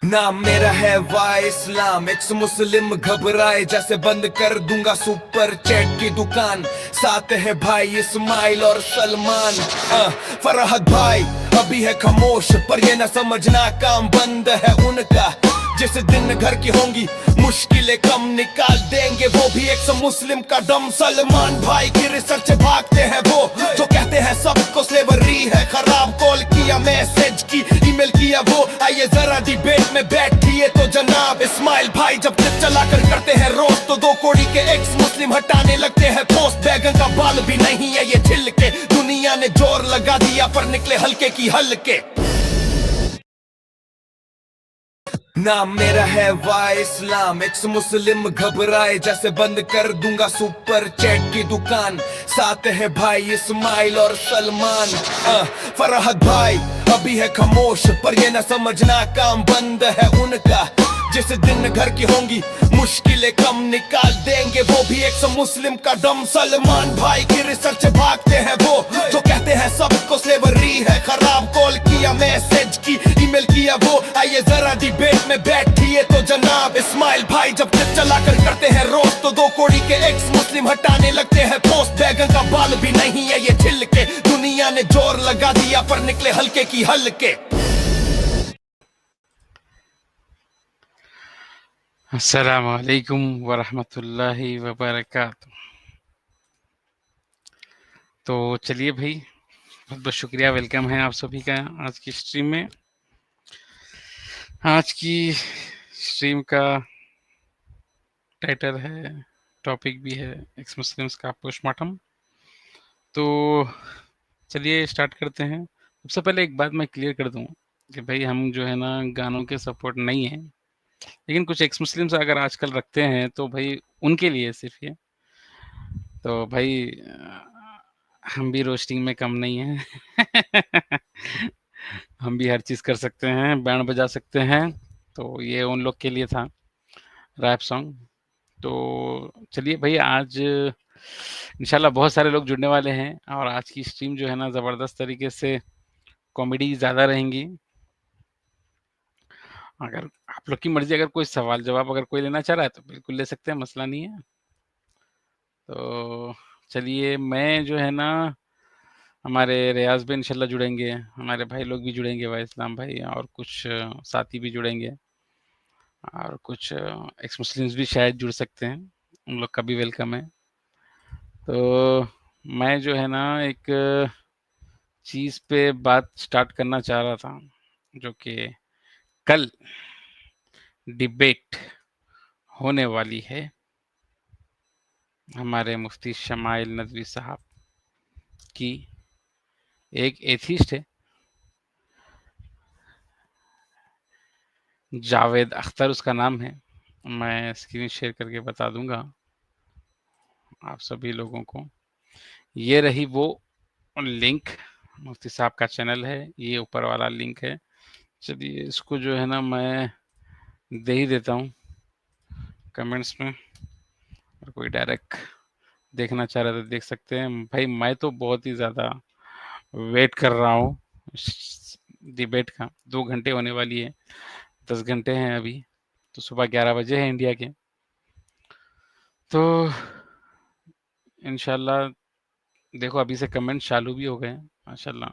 नाम मेरा है वाई इस्लाम, एक्स मुस्लिम घबराए जैसे बंद कर दूंगा सुपर चैट की दुकान। साथ है भाई इस्माइल और सलमान। फरहद भाई अभी है खामोश, पर ये ना समझना काम बंद है उनका। जिस दिन घर की होंगी मुश्किलें कम, निकाल देंगे वो भी एक मुस्लिम का दम। सलमान भाई की रिसर्च भागते हैं वो, जो कहते हैं सबको स्लेवरी है खराब। कॉल किया, मैसेज की, ईमेल किया वो, आइए जरा डिबेट में बैठिए तो जनाब। इस्माइल भाई जब क्लिप चला कर करते हैं रोस्ट, तो 2 कौड़ी के एक्स मुस्लिम हटाने लगते हैं पोस्ट। बैगन का बाल भी नहीं है ये छिलके, दुनिया ने जोर लगा दिया पर निकले हल्के की हल्के। नाम मेरा है वाई इस्लाम, एक्स मुस्लिम घबराए जैसे बंद कर दूंगा सुपर चैट की दुकान। साथ है भाई इस्माइल और सलमान। फरहद भाई अभी है खामोश, पर ये ना समझना काम बंद है उनका। जिस दिन घर की होंगी मुश्किलें कम, निकाल देंगे वो भी एक मुस्लिम का दम। सलमान भाई की रिसर्च भागते हैं वो, जो कहते हैं सबको स्लेवरी है खराब। कॉल किया, मैसेज की, ईमेल किया वो, आइए जरा डिबेट में बैठिए तो जनाब। इस्माइल भाई जब क्लिप चला कर करते हैं रोस्ट, तो 2 कौड़ी के एक्स मुस्लिम हटाने लगते हैं पोस्ट। बैगन का बाल भी नहीं है ये छिलके, दुनिया ने जोर लगा दिया पर निकले हल्के की हल्के। अस्सलाम वालेकुम वरहमतुल्लाहि वबरकातुह। तो चलिए भाई, बहुत बहुत शुक्रिया, वेलकम है आप सभी का आज की स्ट्रीम में। आज की स्ट्रीम का टाइटल है, टॉपिक भी है, एक्स मुस्लिम्स का पोस्टमार्टम। तो चलिए स्टार्ट करते हैं। सबसे पहले एक बात मैं क्लियर कर दूं कि भाई हम जो है ना गानों के सपोर्ट नहीं है, लेकिन कुछ एक्स मुस्लिम्स अगर आजकल रखते हैं तो भाई उनके लिए सिर्फ ये। तो भाई हम भी रोस्टिंग में कम नहीं हैं। हम भी हर चीज़ कर सकते हैं, बैंड बजा सकते हैं। तो ये उन लोग के लिए था रैप सॉन्ग। तो चलिए भाई, आज इंशाल्लाह बहुत सारे लोग जुड़ने वाले हैं और आज की स्ट्रीम जो है ना ज़बरदस्त तरीके से कॉमेडी ज़्यादा रहेंगी। अगर आप लोग की मर्ज़ी, अगर कोई सवाल जवाब अगर कोई लेना चाह रहा है तो बिल्कुल ले सकते हैं, मसला नहीं है। तो चलिए, मैं जो है ना, हमारे रियाज़ भी इंशाल्लाह जुड़ेंगे, हमारे भाई लोग भी जुड़ेंगे, भाई इस्लाम भाई और कुछ साथी भी जुड़ेंगे और कुछ एक्स मुस्लिम्स भी शायद जुड़ सकते हैं, उन लोग का भी वेलकम है। तो मैं जो है ना एक चीज़ पे बात स्टार्ट करना चाह रहा था, जो कि कल डिबेट होने वाली है हमारे मुफ्ती शमाइल नदवी साहब की। एक एथिस्ट है, जावेद अख्तर उसका नाम है। मैं स्क्रीन शेयर करके बता दूंगा आप सभी लोगों को। ये रही वो लिंक, मुफ्ती साहब का चैनल है, ये ऊपर वाला लिंक है। चलिए इसको जो है ना मैं दे ही देता हूँ कमेंट्स में, और कोई डायरेक्ट देखना चाह रहा है तो देख सकते हैं। भाई मैं तो बहुत ही ज़्यादा वेट कर रहा हूँ डिबेट का। 2 घंटे होने वाली है, 10 घंटे हैं अभी, तो सुबह 11 बजे है इंडिया के। तो इंशाल्लाह देखो, अभी से कमेंट चालू भी हो गए हैं माशाल्लाह।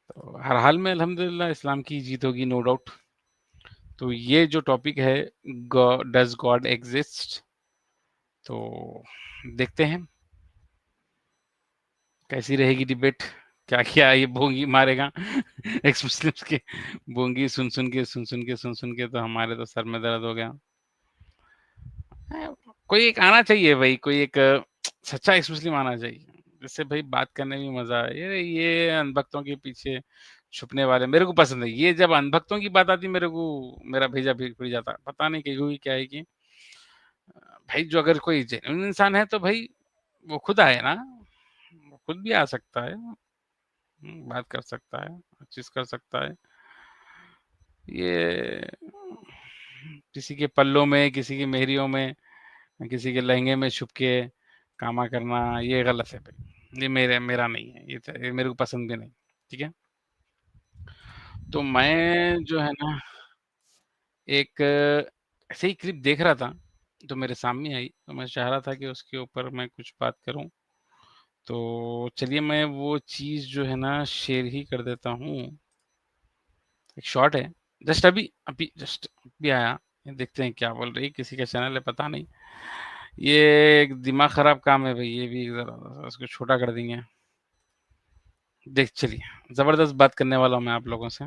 तो हर हाल में अल्हम्दुलिल्लाह इस्लाम की जीत होगी, नो डाउट। तो ये जो टॉपिक है, डज गॉड एग्जिस्ट, तो देखते हैं कैसी रहेगी डिबेट। क्या क्या ये बोंगी मारेगा एक्स मुस्लिम्स के। बोंगी सुन सुन के तो हमारे तो सर में दर्द हो गया। कोई एक आना चाहिए भाई, कोई एक सच्चा एक्स मुस्लिम आना चाहिए, जिससे भाई बात करने में मजा आए। ये अनभक्तों के पीछे छुपने वाले मेरे को पसंद है। ये जब अनभक्तों की बात आती है, मेरे को मेरा भेजा भी खुल जाता है। पता नहीं क्यों, क्या है कि भाई जो अगर कोई जेन्युइन इंसान है तो भाई वो खुद आए ना, वो खुद भी आ सकता है, बात कर सकता है, हर चीज कर सकता है। ये किसी के पल्लों में, किसी की मेहरियों में, किसी के लहंगे में छुप के कामा करना, ये गलत है भाई। ये मेरा नहीं है, ये मेरे को पसंद भी नहीं। ठीक है, तो मैं जो है ना, एक ऐसे ही क्लिप देख रहा था, तो मेरे सामने आई, तो मैं चाह रहा था कि उसके ऊपर मैं कुछ बात करूँ। तो चलिए मैं वो चीज़ जो है ना शेयर ही कर देता हूँ। एक शॉर्ट है, जस्ट अभी आया, देखते हैं क्या बोल रही है, किसी का चैनल है पता नहीं। ये एक दिमाग खराब काम है भाई, ये भी ज़रा इसको छोटा कर देंगे। देख चलिए, ज़बरदस्त बात करने वाला हूँ मैं आप लोगों से।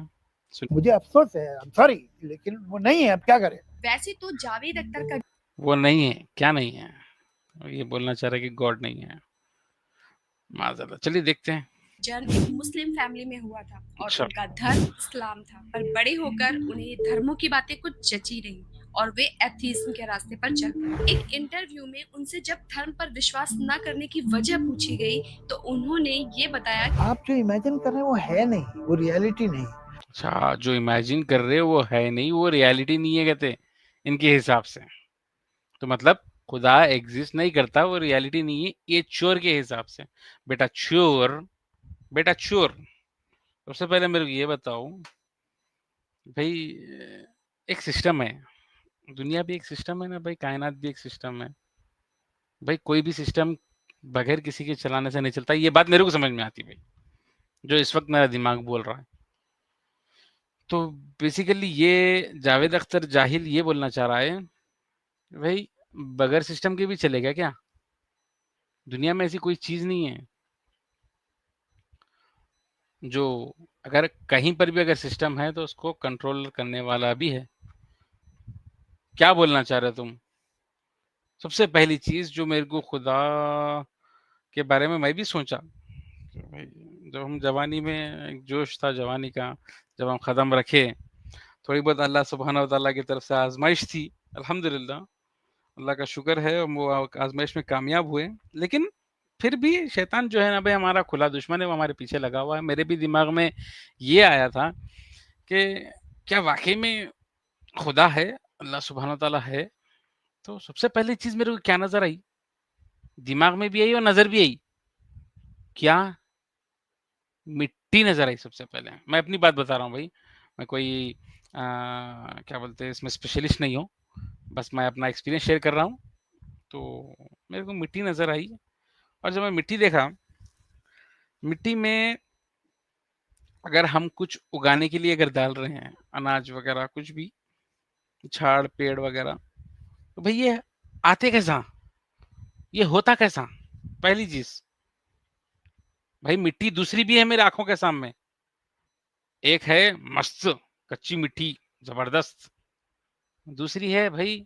मुझे अफ़सोस है, आई एम सॉरी, लेकिन वो नहीं है, अब क्या करें? वैसे तो जावेद अख्तर का वो नहीं है, क्या नहीं है? ये बोलना चाह रहा है कि गॉड नहीं है। माज़अल्लाह, चलिए देखते हैं। जन्म एक मुस्लिम फैमिली में हुआ था और अच्छा। उनका धर्म इस्लाम था, पर बड़े होकर उन्हें धर्मों की बातें कुछ जची नहीं और वे एथीज्म के रास्ते पर चल पड़े। एक इंटरव्यू में उनसे जब धर्म पर विश्वास न करने की वजह पूछी गई तो उन्होंने ये बताया, आप जो इमेजिन कर रहे हैं वो है नहीं, वो रियलिटी नहीं। अच्छा, जो इमेजिन कर रहे हो वो है नहीं, वो रियलिटी नहीं है कहते इनके हिसाब से। तो मतलब खुदा एग्जिस्ट नहीं करता, वो रियलिटी नहीं है, ये चोर के हिसाब से। बेटा चोर, बेटा चोर, सबसे पहले मेरे को ये बताओ भाई, एक सिस्टम है, दुनिया भी एक सिस्टम है ना भाई, कायनात भी एक सिस्टम है भाई। कोई भी सिस्टम बगैर किसी के चलाने से नहीं चलता, ये बात मेरे को समझ में आती भाई, जो इस वक्त मेरा दिमाग बोल रहा है। तो बेसिकली ये जावेद अख्तर जाहिल ये बोलना चाह रहा है भाई, बगैर सिस्टम के भी चलेगा क्या? दुनिया में ऐसी कोई चीज नहीं है जो, अगर कहीं पर भी अगर सिस्टम है तो उसको कंट्रोल करने वाला भी है। क्या बोलना चाह रहे हो तुम? सबसे पहली चीज जो मेरे को खुदा के बारे में मैं भी सोचा कि भाई, जब हम जवानी में एक जोश था जवानी का, जब हम कदम रखे, थोड़ी बहुत अल्लाह सुब्हाना व तआला की तरफ से आजमाइश थी, अल्हम्दुलिल्लाह, अल्लाह का शुक्र है हम वो आजमाइश में कामयाब हुए। लेकिन फिर भी शैतान जो है ना भाई हमारा खुला दुश्मन है, वो हमारे पीछे लगा हुआ है। मेरे भी दिमाग में ये आया था कि क्या वाकई में खुदा है, अल्लाह सुब्हाना व तआला है? तो सबसे पहली चीज मेरे को क्या नजर आई, दिमाग में भी आई और नजर भी आई, क्या? मिट्टी नजर आई सबसे पहले। मैं अपनी बात बता रहा हूँ भाई, मैं कोई क्या बोलते हैं इसमें स्पेशलिस्ट नहीं हूँ, बस मैं अपना एक्सपीरियंस शेयर कर रहा हूँ। तो मेरे को मिट्टी नजर आई, और जब मैं मिट्टी देखा, मिट्टी में अगर हम कुछ उगाने के लिए अगर डाल रहे हैं, अनाज वगैरह कुछ भी, झाड़ पेड़ वगैरह, तो भाई ये आते कैसा, ये होता कैसा? पहली चीज भाई, मिट्टी दूसरी भी है मेरे आंखों के सामने। एक है मस्त कच्ची मिट्टी, जबरदस्त। दूसरी है भाई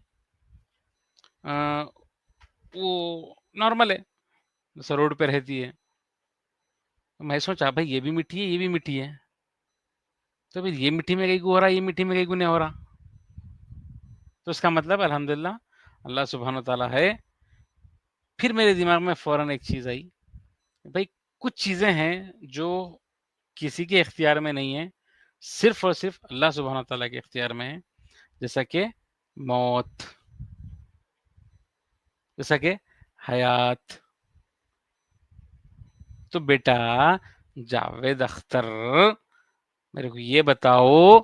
अ, वो नॉर्मल है, जैसे रोड पे रहती है। तो मैं सोचा भाई ये भी मिट्टी है, ये भी मिट्टी है, तो फिर ये मिट्टी में कहीं को हो रहा है, ये मिट्टी में कहीं को नहीं हो रहा। तो इसका मतलब अल्हम्दुलिल्लाह अल्लाह सुब्हान ताला है। फिर मेरे दिमाग में फौरन एक चीज आई, भाई कुछ चीजें हैं जो किसी के इख्तियार में नहीं है, सिर्फ और सिर्फ अल्लाह सुब्हान ताला के इख्तियार में है। जैसा कि मौत, जैसा कि हयात। तो बेटा जावेद अख्तर, मेरे को ये बताओ,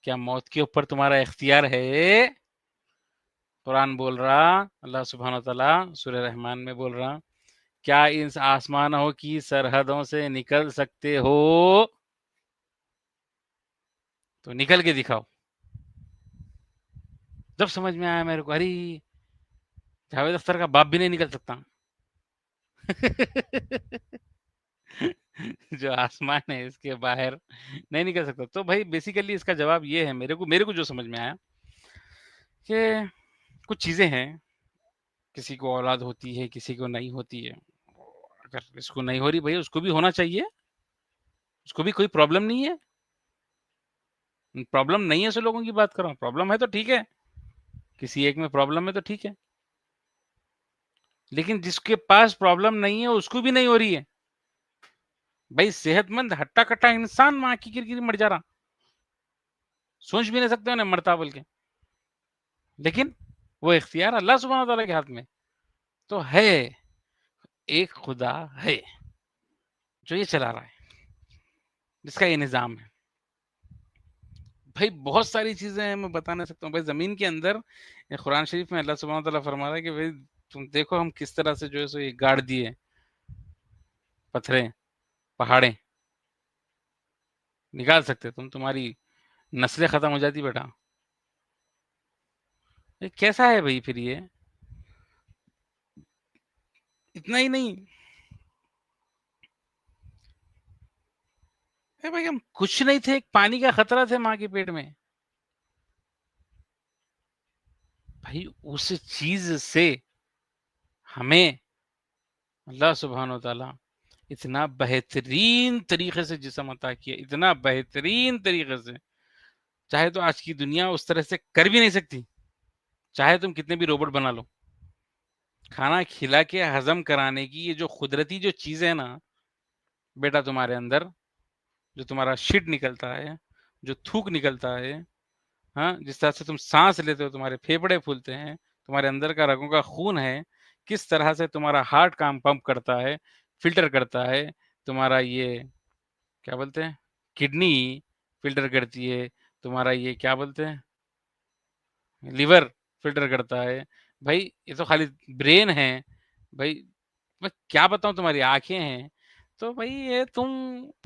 क्या मौत के ऊपर तुम्हारा इख्तियार है? कुरान बोल रहा, अल्लाह सुब्हान तआला सूरह रहमान में बोल रहा, क्या इन आसमानों की सरहदों से निकल सकते हो? तो निकल के दिखाओ। जब समझ में आया मेरे को, अरे जावेद अख्तर का बाप भी नहीं निकल सकता। जो आसमान है इसके बाहर नहीं निकल सकता। तो भाई बेसिकली इसका जवाब ये है, मेरे को जो समझ में आया कि कुछ चीजें हैं, किसी को औलाद होती है, किसी को नहीं होती है। अगर इसको नहीं हो रही भैया, उसको भी होना चाहिए, उसको भी कोई प्रॉब्लम नहीं है। प्रॉब्लम नहीं है सो लोगों की बात कर रहा हूँ, प्रॉब्लम है तो ठीक है, किसी एक में प्रॉब्लम है तो ठीक है, लेकिन जिसके पास प्रॉब्लम नहीं है उसको भी नहीं हो रही है। भाई सेहतमंद हट्टा कट्टा इंसान माँ की किरकिरी मर जा रहा, सोच भी नहीं सकते उन्हें मरता बोल के, लेकिन वो इख्तियार अल्लाह सुब्हान तआला के हाथ में। तो है एक खुदा है जो ये चला रहा है, जिसका ये निजाम है। भाई बहुत सारी चीज़ें हैं, मैं बता नहीं सकता हूँ। भाई ज़मीन के अंदर कुरान शरीफ में अल्लाह सुब्हानहू व तआला फरमा रहा है कि भाई तुम देखो हम किस तरह से जो है सो ये गाड़ दिए, पत्थरें, पहाड़ें निकाल सकते तुम, तुम्हारी नस्लें खत्म हो जाती बेटा। ये कैसा है भाई फिर ये? इतना ही नहीं, अरे भाई हम कुछ नहीं थे, एक पानी का खतरा थे माँ के पेट में। भाई उस चीज़ से हमें अल्लाह सुब्हानहू व तआला इतना बेहतरीन तरीके से जिस्म अता किया, इतना बेहतरीन तरीके से, चाहे तो आज की दुनिया उस तरह से कर भी नहीं सकती, चाहे तुम कितने भी रोबोट बना लो। खाना खिला के हज़म कराने की ये जो कुदरती जो चीज़ है ना, बेटा तुम्हारे अंदर, जो तुम्हारा शिट निकलता है, जो थूक निकलता है, हाँ, जिस तरह से तुम साँस लेते हो, तुम्हारे फेफड़े फूलते हैं, तुम्हारे अंदर का रगों का खून है, किस तरह से तुम्हारा हार्ट काम पंप करता है, फ़िल्टर करता है, तुम्हारा ये क्या बोलते हैं, किडनी फ़िल्टर करती है, तुम्हारा ये क्या बोलते हैं, लिवर फ़िल्टर करता है। भाई ये तो खाली ब्रेन है, भाई मैं क्या बताऊँ, तुम्हारी आँखें हैं, तो भाई ये तुम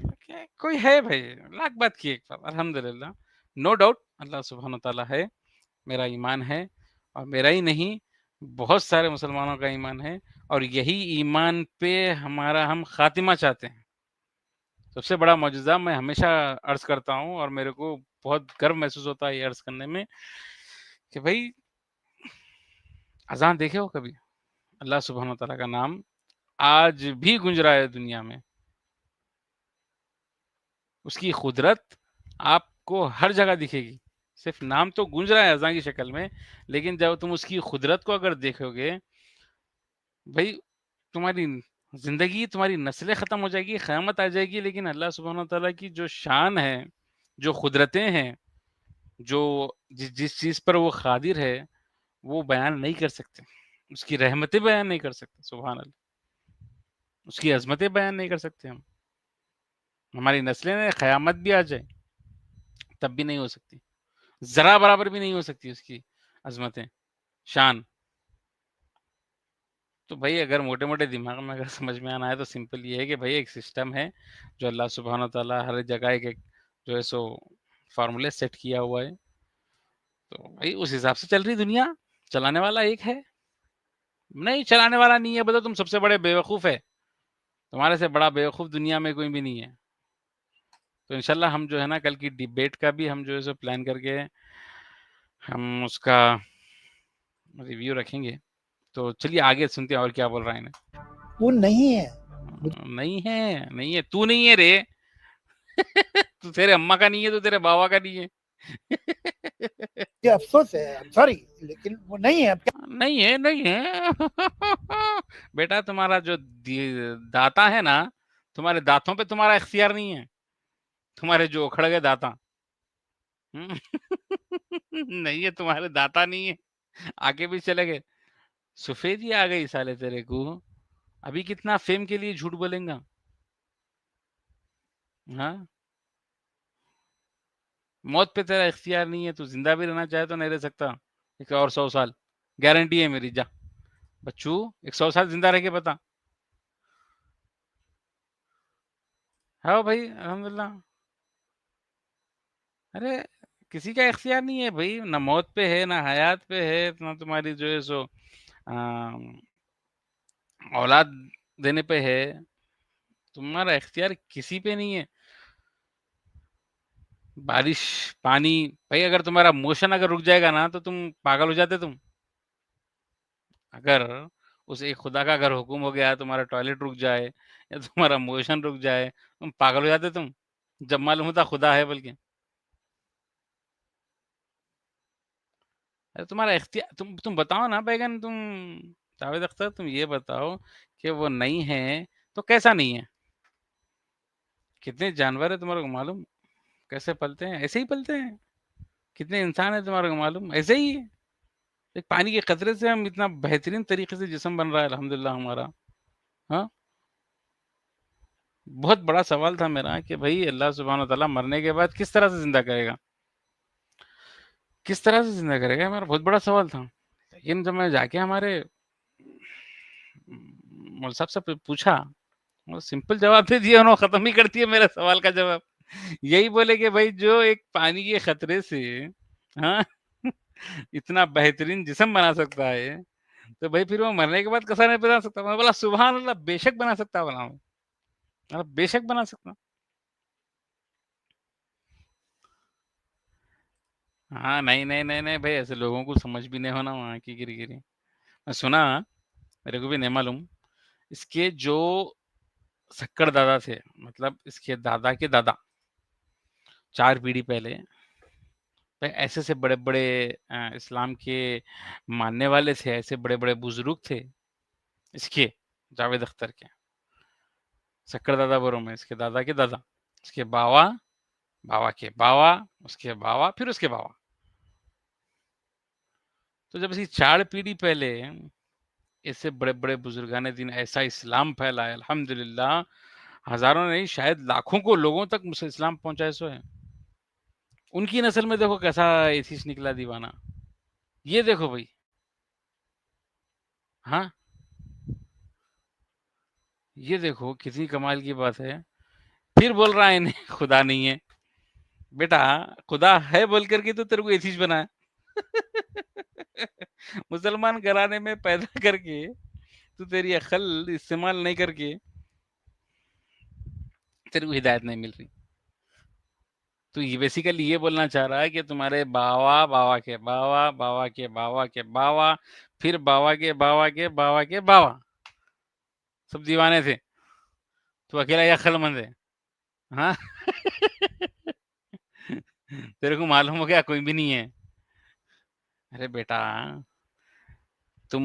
क्या कोई है भाई, लाख बात की एक बात, अल्हम्दुलिल्लाह, नो डाउट अल्लाह सुब्हानहू व तआला है, मेरा ईमान है, और मेरा ही नहीं, बहुत सारे मुसलमानों का ईमान है, और यही ईमान पे हमारा हम खातिमा चाहते हैं। सबसे बड़ा मौजूज़ा मैं हमेशा अर्ज़ करता हूँ, और मेरे को बहुत गर्व महसूस होता है ये अर्ज़ करने में कि भाई अज़ान देखे हो कभी? अल्लाह सुब्हानहू व तआला का नाम आज भी गूंज रहा है दुनिया में। उसकी कुदरत आपको हर जगह दिखेगी। सिर्फ़ नाम तो गूंज रहा है अज़ान की शक्ल में, लेकिन जब तुम उसकी कुदरत को अगर देखोगे, भई तुम्हारी ज़िंदगी, तुम्हारी नस्लें ख़त्म हो जाएगी, क़यामत आ जाएगी, लेकिन अल्लाह सुब्हानहू व तआला की जो शान है, जो कुदरतें हैं, जो जिस चीज़ पर वो क़ादिर है, वो बयान नहीं कर सकते। उसकी रहमतें बयान नहीं कर सकते, सुभान अल्लाह। उसकी अज़मतें बयान नहीं कर सकते हम। हमारी नस्लें ना क़यामत भी आ जाए, तब भी नहीं हो सकती। ज़रा बराबर भी नहीं हो सकती उसकी अज़मतें, शान। तो भाई अगर मोटे-मोटे दिमाग में अगर समझ में आना है, तो सिंपल ये है कि भाई एक सिस्टम है, जो अल्लाह सुब्हानहू व तआला हर जगह एक-एक जो है सो फ़ॉर्मूले सेट किया हुआ है। तो भाई उस हिसाब से चल रही दुनिया, चलाने वाला एक है। नहीं, चलाने वाला नहीं है बोले तो तुम सबसे बड़े बेवकूफ़ है। तुम्हारे से बड़ा बेवकूफ़ दुनिया में कोई भी नहीं है। तो इंशाल्लाह हम जो है ना, कल की डिबेट का भी हम जो है सो प्लान करके हम उसका रिव्यू रखेंगे। तो चलिए आगे सुनते हैं और क्या बोल रहा है इन्हें। वो नहीं है। नहीं है, नहीं है, तू नहीं है रे। तू तेरे अम्मा का नहीं है, तो तेरे बाबा का नहीं है। ये अफ़सोस है, आई एम सॉरी, लेकिन वो नहीं है, अब क्या नहीं है, नहीं है। बेटा तुम्हारा जो दाता है ना, तुम्हारे दाँतों पे तुम्हारा इख्तियार नहीं है। तुम्हारे जो उखड़ गए दाँता। हुँ। नहीं है, तुम्हारे दाता नहीं है। आगे भी चले गए। सफ़ेदी आ गई साले तेरे को। अभी कितना फ़ेम के लिए झूठ बोलेगा? हाँ? मौत पे तेरा इख्तियार नहीं है, तू ज़िंदा भी रहना चाहे तो नहीं रह सकता। एक और 100 साल, गारंटी है मेरी, जा। बच्चू, एक 100 साल ज़िंदा रह के बता। हाँ भाई, अल्हम्दुलिल्लाह। अरे! किसी का इख्तियार नहीं है भई, ना मौत पे है, ना हयात पे है, ना तुम्हारी जो है सो औलाद देने पे है। तुम्हारा इख्तियार किसी पे नहीं है। बारिश, पानी, भाई अगर तुम्हारा मोशन अगर रुक जाएगा ना, तो तुम पागल हो जाते तुम। अगर उस एक खुदा का अगर हुक्म हो गया, तुम्हारा टॉयलेट रुक जाए या तुम्हारा मोशन रुक जाए, तुम पागल हो जाते तुम। जब मालूम होता खुदा है बल्कि। अरे तुम्हारा इख्तियार, तुम बताओ ना बैंगन, तुम जावेद अख्तर, तुम ये बताओ कि वो नहीं है, तो कैसा नहीं है? कितने जानवर है तुम्हारे को मालूम? कैसे पलते हैं? ऐसे ही पलते हैं। कितने इंसान है तुम्हारे को मालूम? ऐसे ही है। एक पानी के कतरे से हम इतना बेहतरीन तरीके से जिस्म बन रहा है अल्हम्दुलिल्लाह हमारा। हाँ? बहुत बड़ा सवाल था मेरा कि भई अल्लाह सुब्हानहू व तआला मरने के बाद किस तरह से ज़िंदा करेगा? किस तरह से जिंदा करेगा, मेरा बहुत बड़ा सवाल था। लेकिन जब मैं जाके हमारे मौलवी साहब से पूछा, वो सिंपल जवाब दे दिया उन्होंने, खत्म ही कर दिया मेरे सवाल का जवाब। यही बोले कि भाई जो एक पानी के खतरे से, हाँ, इतना बेहतरीन जिस्म बना सकता है, तो भाई फिर वो मरने के बाद कैसा नहीं बना सकता। मैं बोला सुभान अल्लाह, बेशक बना सकता, बोला मैं, बेशक बना सकता। हाँ, नहीं नहीं नहीं नहीं भाई, ऐसे लोगों को समझ भी नहीं होना वहाँ की गिरी गिरी। मैं सुना, मेरे को भी नहीं मालूम, इसके जो सक्कर दादा थे, मतलब इसके दादा के दादा, 4 पीढ़ी पहले भाई ऐसे से बड़े बड़े इस्लाम के मानने वाले थे, ऐसे बड़े बड़े बुजुर्ग थे इसके, जावेद अख्तर के सक्कर दादा बोलो मैं, इसके दादा के दादा, इसके बावा, बावा के बावा, उसके बावा, फिर उसके बावा। तो जब इसकी 4 पीढ़ी पहले इससे बड़े बड़े बुजुर्गाने दिन ऐसा इस्लाम फैलाया, अल्हम्दुलिल्लाह, हजारों नहीं शायद लाखों को लोगों तक इस्लाम पहुंचाए सो है। उनकी नस्ल में देखो कैसा एथीस्ट निकला दीवाना, ये देखो भाई। हाँ, ये देखो कितनी कमाल की बात है। फिर बोल रहा है इन्हें खुदा नहीं है। बेटा खुदा है बोल करके तो तेरे को एथीस्ट बनाया। मुसलमान घराने में पैदा करके तो तेरी अकल इस्तेमाल नहीं करके तेरे को हिदायत नहीं मिल रही। तो ये बेसिकली ये बोलना चाह रहा है कि तुम्हारे बावा, बावा के बावा, बावा के बावा के बावा, फिर बावा के बावा के बावा के बावा सब दीवाने थे, तो अकेला ये अक्लमंद है। हाँ। तेरे को मालूम हो गया कोई भी नहीं है। अरे बेटा तुम,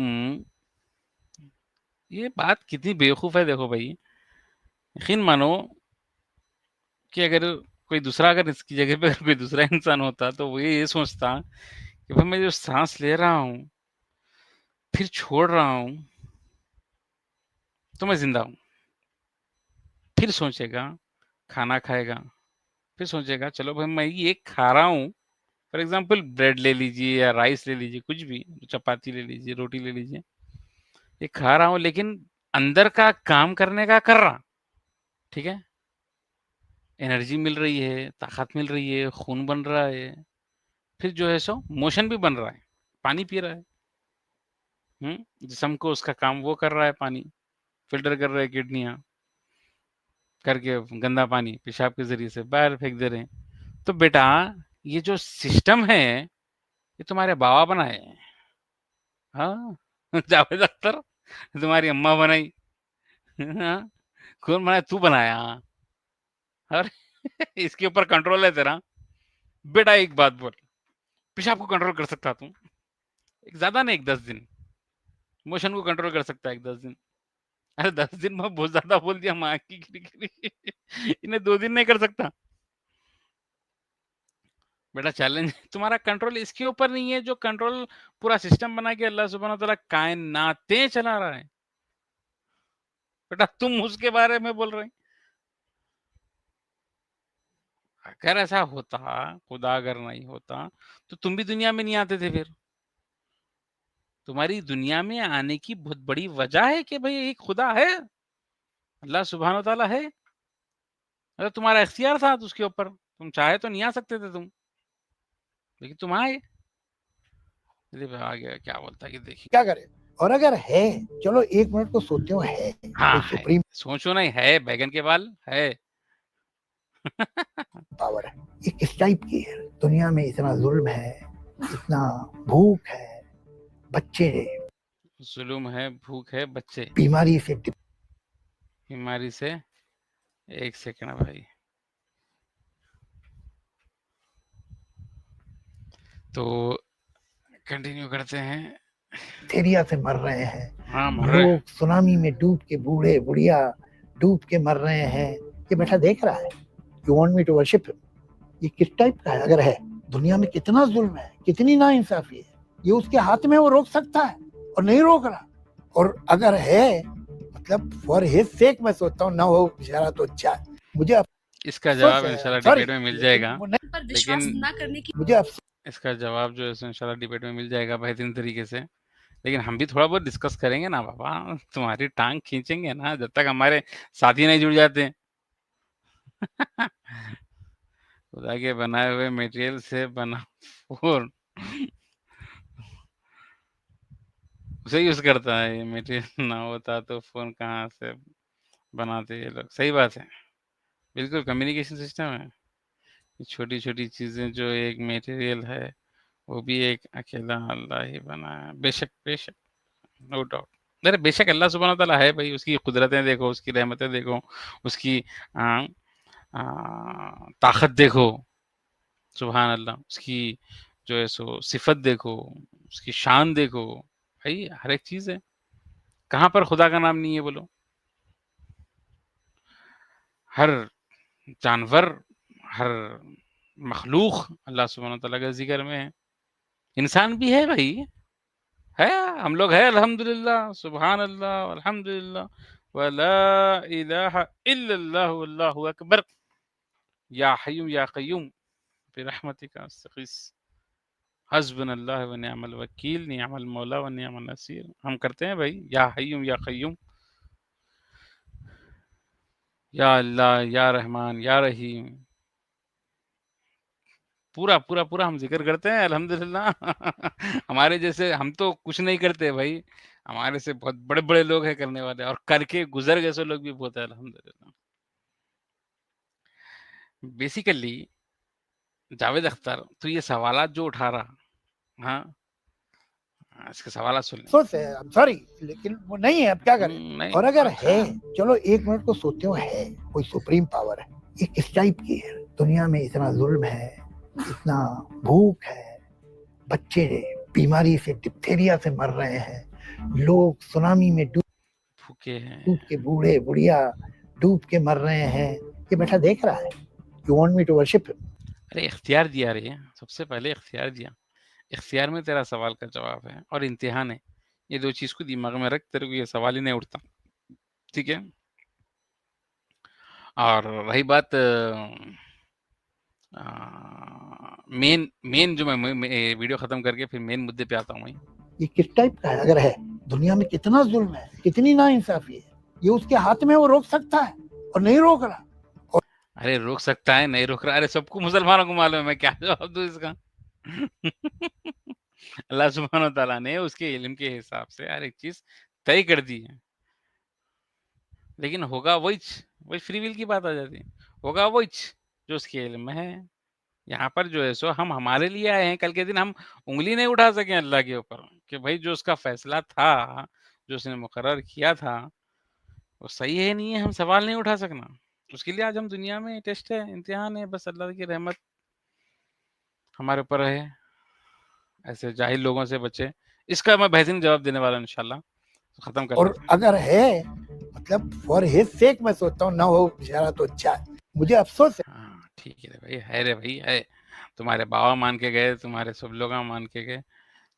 ये बात कितनी बेवकूफ है देखो भाई। यकीन मानो कि अगर कोई दूसरा, अगर इसकी जगह पे कोई दूसरा इंसान होता तो वो ये सोचता कि भाई मैं जो सांस ले रहा हूँ फिर छोड़ रहा हूँ तो मैं जिंदा हूँ। फिर सोचेगा, खाना खाएगा, फिर सोचेगा चलो भाई मैं ये खा रहा हूँ, फॉर एग्जाम्पल ब्रेड ले लीजिए या राइस ले लीजिए, कुछ भी, चपाती ले लीजिए, रोटी ले लीजिए, ये खा रहा हूँ लेकिन अंदर का काम करने का कर रहा, ठीक है, एनर्जी मिल रही है, ताकत मिल रही है, खून बन रहा है, फिर जो है सो मोशन भी बन रहा है, पानी पी रहा है, जिस्म को उसका काम वो कर रहा है, पानी फिल्टर कर रहा है, किडनियां करके गंदा पानी पेशाब के जरिए से बाहर फेंक दे रहे हैं। तो बेटा ये जो सिस्टम है ये तुम्हारे बाबा बनाए हैं। हाँ, जावेद अख्तर तुम्हारी अम्मा बनाई, हाँ, कौन बनाया? तू बनाया। और इसके ऊपर कंट्रोल है तेरा। बेटा एक बात बोल, पेशाब को कंट्रोल कर सकता तू, एक ज्यादा नहीं, एक 10 दिन। मोशन को कंट्रोल कर सकता है एक 10 दिन। अरे 10 दिन में बहुत ज्यादा बोल दिया, माँ की इन्हें 2 दिन नहीं कर सकता। बेटा चैलेंज तुम्हारा कंट्रोल इसके ऊपर नहीं है, जो कंट्रोल पूरा सिस्टम बना के अल्लाह सुब्हानहू तआला कायनातें चला रहा है। बेटा तुम उसके बारे में बोल रहे हैं। अगर ऐसा होता, खुदा अगर नहीं होता तो तुम भी दुनिया में नहीं आते थे। फिर तुम्हारी दुनिया में आने की बहुत बड़ी वजह है कि भाई एक खुदा है, अल्लाह सुब्हानहू तआला है। अगर तुम्हारा इख्तियार था तो उसके ऊपर, तुम चाहे तो नहीं आ सकते थे तुम, लेकिन तुम आए। आ गया क्या बोलता है कि देखिए क्या करे। और अगर है, चलो 1 मिनट को सोचते हो, है हाँ कोई सुप्रीम सोचो नहीं, है बैगन के बाल है। पावर है, ये किस टाइप की है? दुनिया में इतना जुल्म है, इतना भूख है, बच्चे जुल्म है, भूख है, बच्चे बीमारी से बीमारी से। एक सेकंड भाई, तो कंटिन्यू करते हैं। डिप्थीरिया से मर रहे हैं, हाँ मर रहे हैं। लोग सुनामी में डूब के, बूढ़े बुढ़िया डूब के मर रहे हैं। ये बेटा देख रहा है, you want me to worship him? ये किस टाइप का है? अगर है, दुनिया में कितना जुल्म है, कितनी नाइंसाफी है, ये उसके हाथ में, वो रोक सकता है और नहीं रोक रहा। और अगर है, मतलब फॉर हिज सेक मैं सोचता हूँ ना हो बेचारा तो अच्छा। मुझे इसका जवाब इंशाल्लाह डिबेट में मिल जाएगा, पर विश्वास लेकिन ना करने की मुझे इसका जवाब जो है सो इंशाल्लाह डिबेट में मिल जाएगा बेहतरीन तरीके से। लेकिन हम भी थोड़ा बहुत डिस्कस करेंगे ना बाबा, तुम्हारी टांग खींचेंगे ना जब तक हमारे साथी नहीं जुड़ जाते। खुदा के बनाए हुए मटेरियल से बना फोन उसे यूज करता है, ये मटेरियल ना होता तो फोन कहाँ से बनाते ये लोग। सही बात है, बिल्कुल कम्युनिकेशन सिस्टम है। छोटी छोटी चीजें जो एक मटेरियल है वो भी एक अकेला अल्लाह ही बनाया है। बेशक बेशक, नो डाउट। अरे बेशक अल्लाह सुब्हान ताला है भाई, उसकी कुदरतें देखो, उसकी रहमतें देखो, उसकी आ, ताकत देखो, सुभान अल्लाह, उसकी जो है सो सिफत देखो, उसकी शान देखो। भाई हर एक चीज है, कहाँ पर खुदा का नाम नहीं है बोलो। हर जानवर, हर मखलूक अल्लाह सुब्हान ताला के जिक्र में है। इंसान भी है भाई, है, हम लोग है अल्हम्दुलिल्लाह, सुभान अल्लाह, अल्हम्दुलिल्लाह, वला इलाहा इल्लल्लाह, वल्लाहु अकबर, या हय्युम या कय्यूम बिरहमतिका अस्तगीस, हस्बुनल्लाह व निअमल वकील, निअमल मौला व निअमन नसीर। हम करते हैं भाई, या हय्युम या कय्यूम, या अल्लाह, या रहमान, या रहीम, पूरा पूरा पूरा हम जिक्र करते हैं अल्हम्दुलिल्लाह। हमारे जैसे हम तो कुछ नहीं करते भाई, हमारे से बहुत बड़े बड़े लोग हैं करने वाले, और करके गुजर गए सो लोग भी बहुत है अल्हम्दुलिल्लाह। बेसिकली जावेद अख्तर, तो ये सवालात जो उठा रहा, हाँ, इसके सवालात सुन लें। अफसोस है, I'm sorry, लेकिन वो नहीं है, अब क्या करें। नहीं, और अगर अच्छा, है, चलो एक मिनट को सोचते हो, है कोई सुप्रीम पावर है, ये किस टाइप की है। दुनिया में इतना जुल्म है, इतना भूख है, बच्चे बीमारी से, डिप्थेरिया से मर रहे हैं, लोग सुनामी में भूखे हैं, डूब के, बूढ़े बुढ़िया डूब के मर रहे हैं, ये बेटा देख रहा है। You want me to worship him? अरे इख्तियार दिया रे, सबसे पहले इख्तियार दिया। इख्तियार में तेरा सवाल का जवाब है और इम्तिहान है, ये दो चीज को दिमाग में रख, तेरे को ये सवाल ही नहीं उठता, ठीक है। और रही बात मेन मेन जो मैं वीडियो खत्म करके फिर मेन मुद्दे पे आता हूँ मैं। ये किस टाइप का है, अगर है, दुनिया में कितना जुल्म है, कितनी नाइंसाफी है, ये उसके हाथ में, वो रोक सकता है और नहीं रोक रहा। अरे रोक सकता है, नहीं रोक रहा, अरे सबको मुसलमानों को मालूम है, मैं क्या जवाब दूं इसका। अल्लाह सुब्हान ताला ने उसके इल्म के हिसाब से हर एक चीज तय कर दी है, लेकिन होगा वही वही फ्री विल की बात आ जाती है, होगा वही जो उसके इल्म में है। यहाँ पर जो है सो हम हमारे लिए आए हैं, कल के दिन हम उंगली नहीं उठा सके अल्लाह के ऊपर कि भाई जो उसका फैसला था, जो उसने मुकर्रर किया था, वो सही है नहीं है, हम सवाल नहीं उठा सकना। उसके लिए आज हम दुनिया में, टेस्ट है, इम्तिहान है, बस अल्लाह की रहमत हमारे ऊपर है, ऐसे जाहिल लोगों से बचे। इसका मैं बेहतरीन जवाब देने वाला हूं इंशाल्लाह। तो खत्म कर और लेते हैं। अगर है, मतलब फॉर हिज सेक मैं सोचता हूँ, ना हो बेचारा तो अच्छा है। मुझे अफसोस है। हाँ ठीक है भाई, है रे भाई, है। तुम्हारे बाबा मान के गए, तुम्हारे सब लोग मान के गए,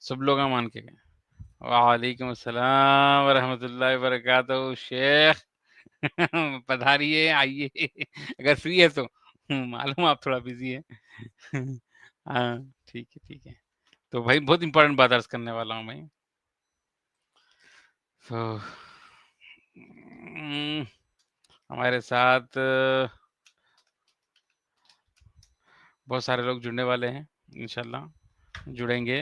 सब लोग मान के गए। वालेकुम अस्सलाम वरहमतुल्लाहि वबरकातुहू शेख। पधारिए, आइए, अगर फ्री है तो। मालूम आप थोड़ा बिजी है। हाँ ठीक है, ठीक है। तो भाई बहुत इंपॉर्टेंट बात अर्ज करने वाला हूँ मैं। तो हमारे साथ बहुत सारे लोग जुड़ने वाले हैं, इंशाल्लाह जुड़ेंगे।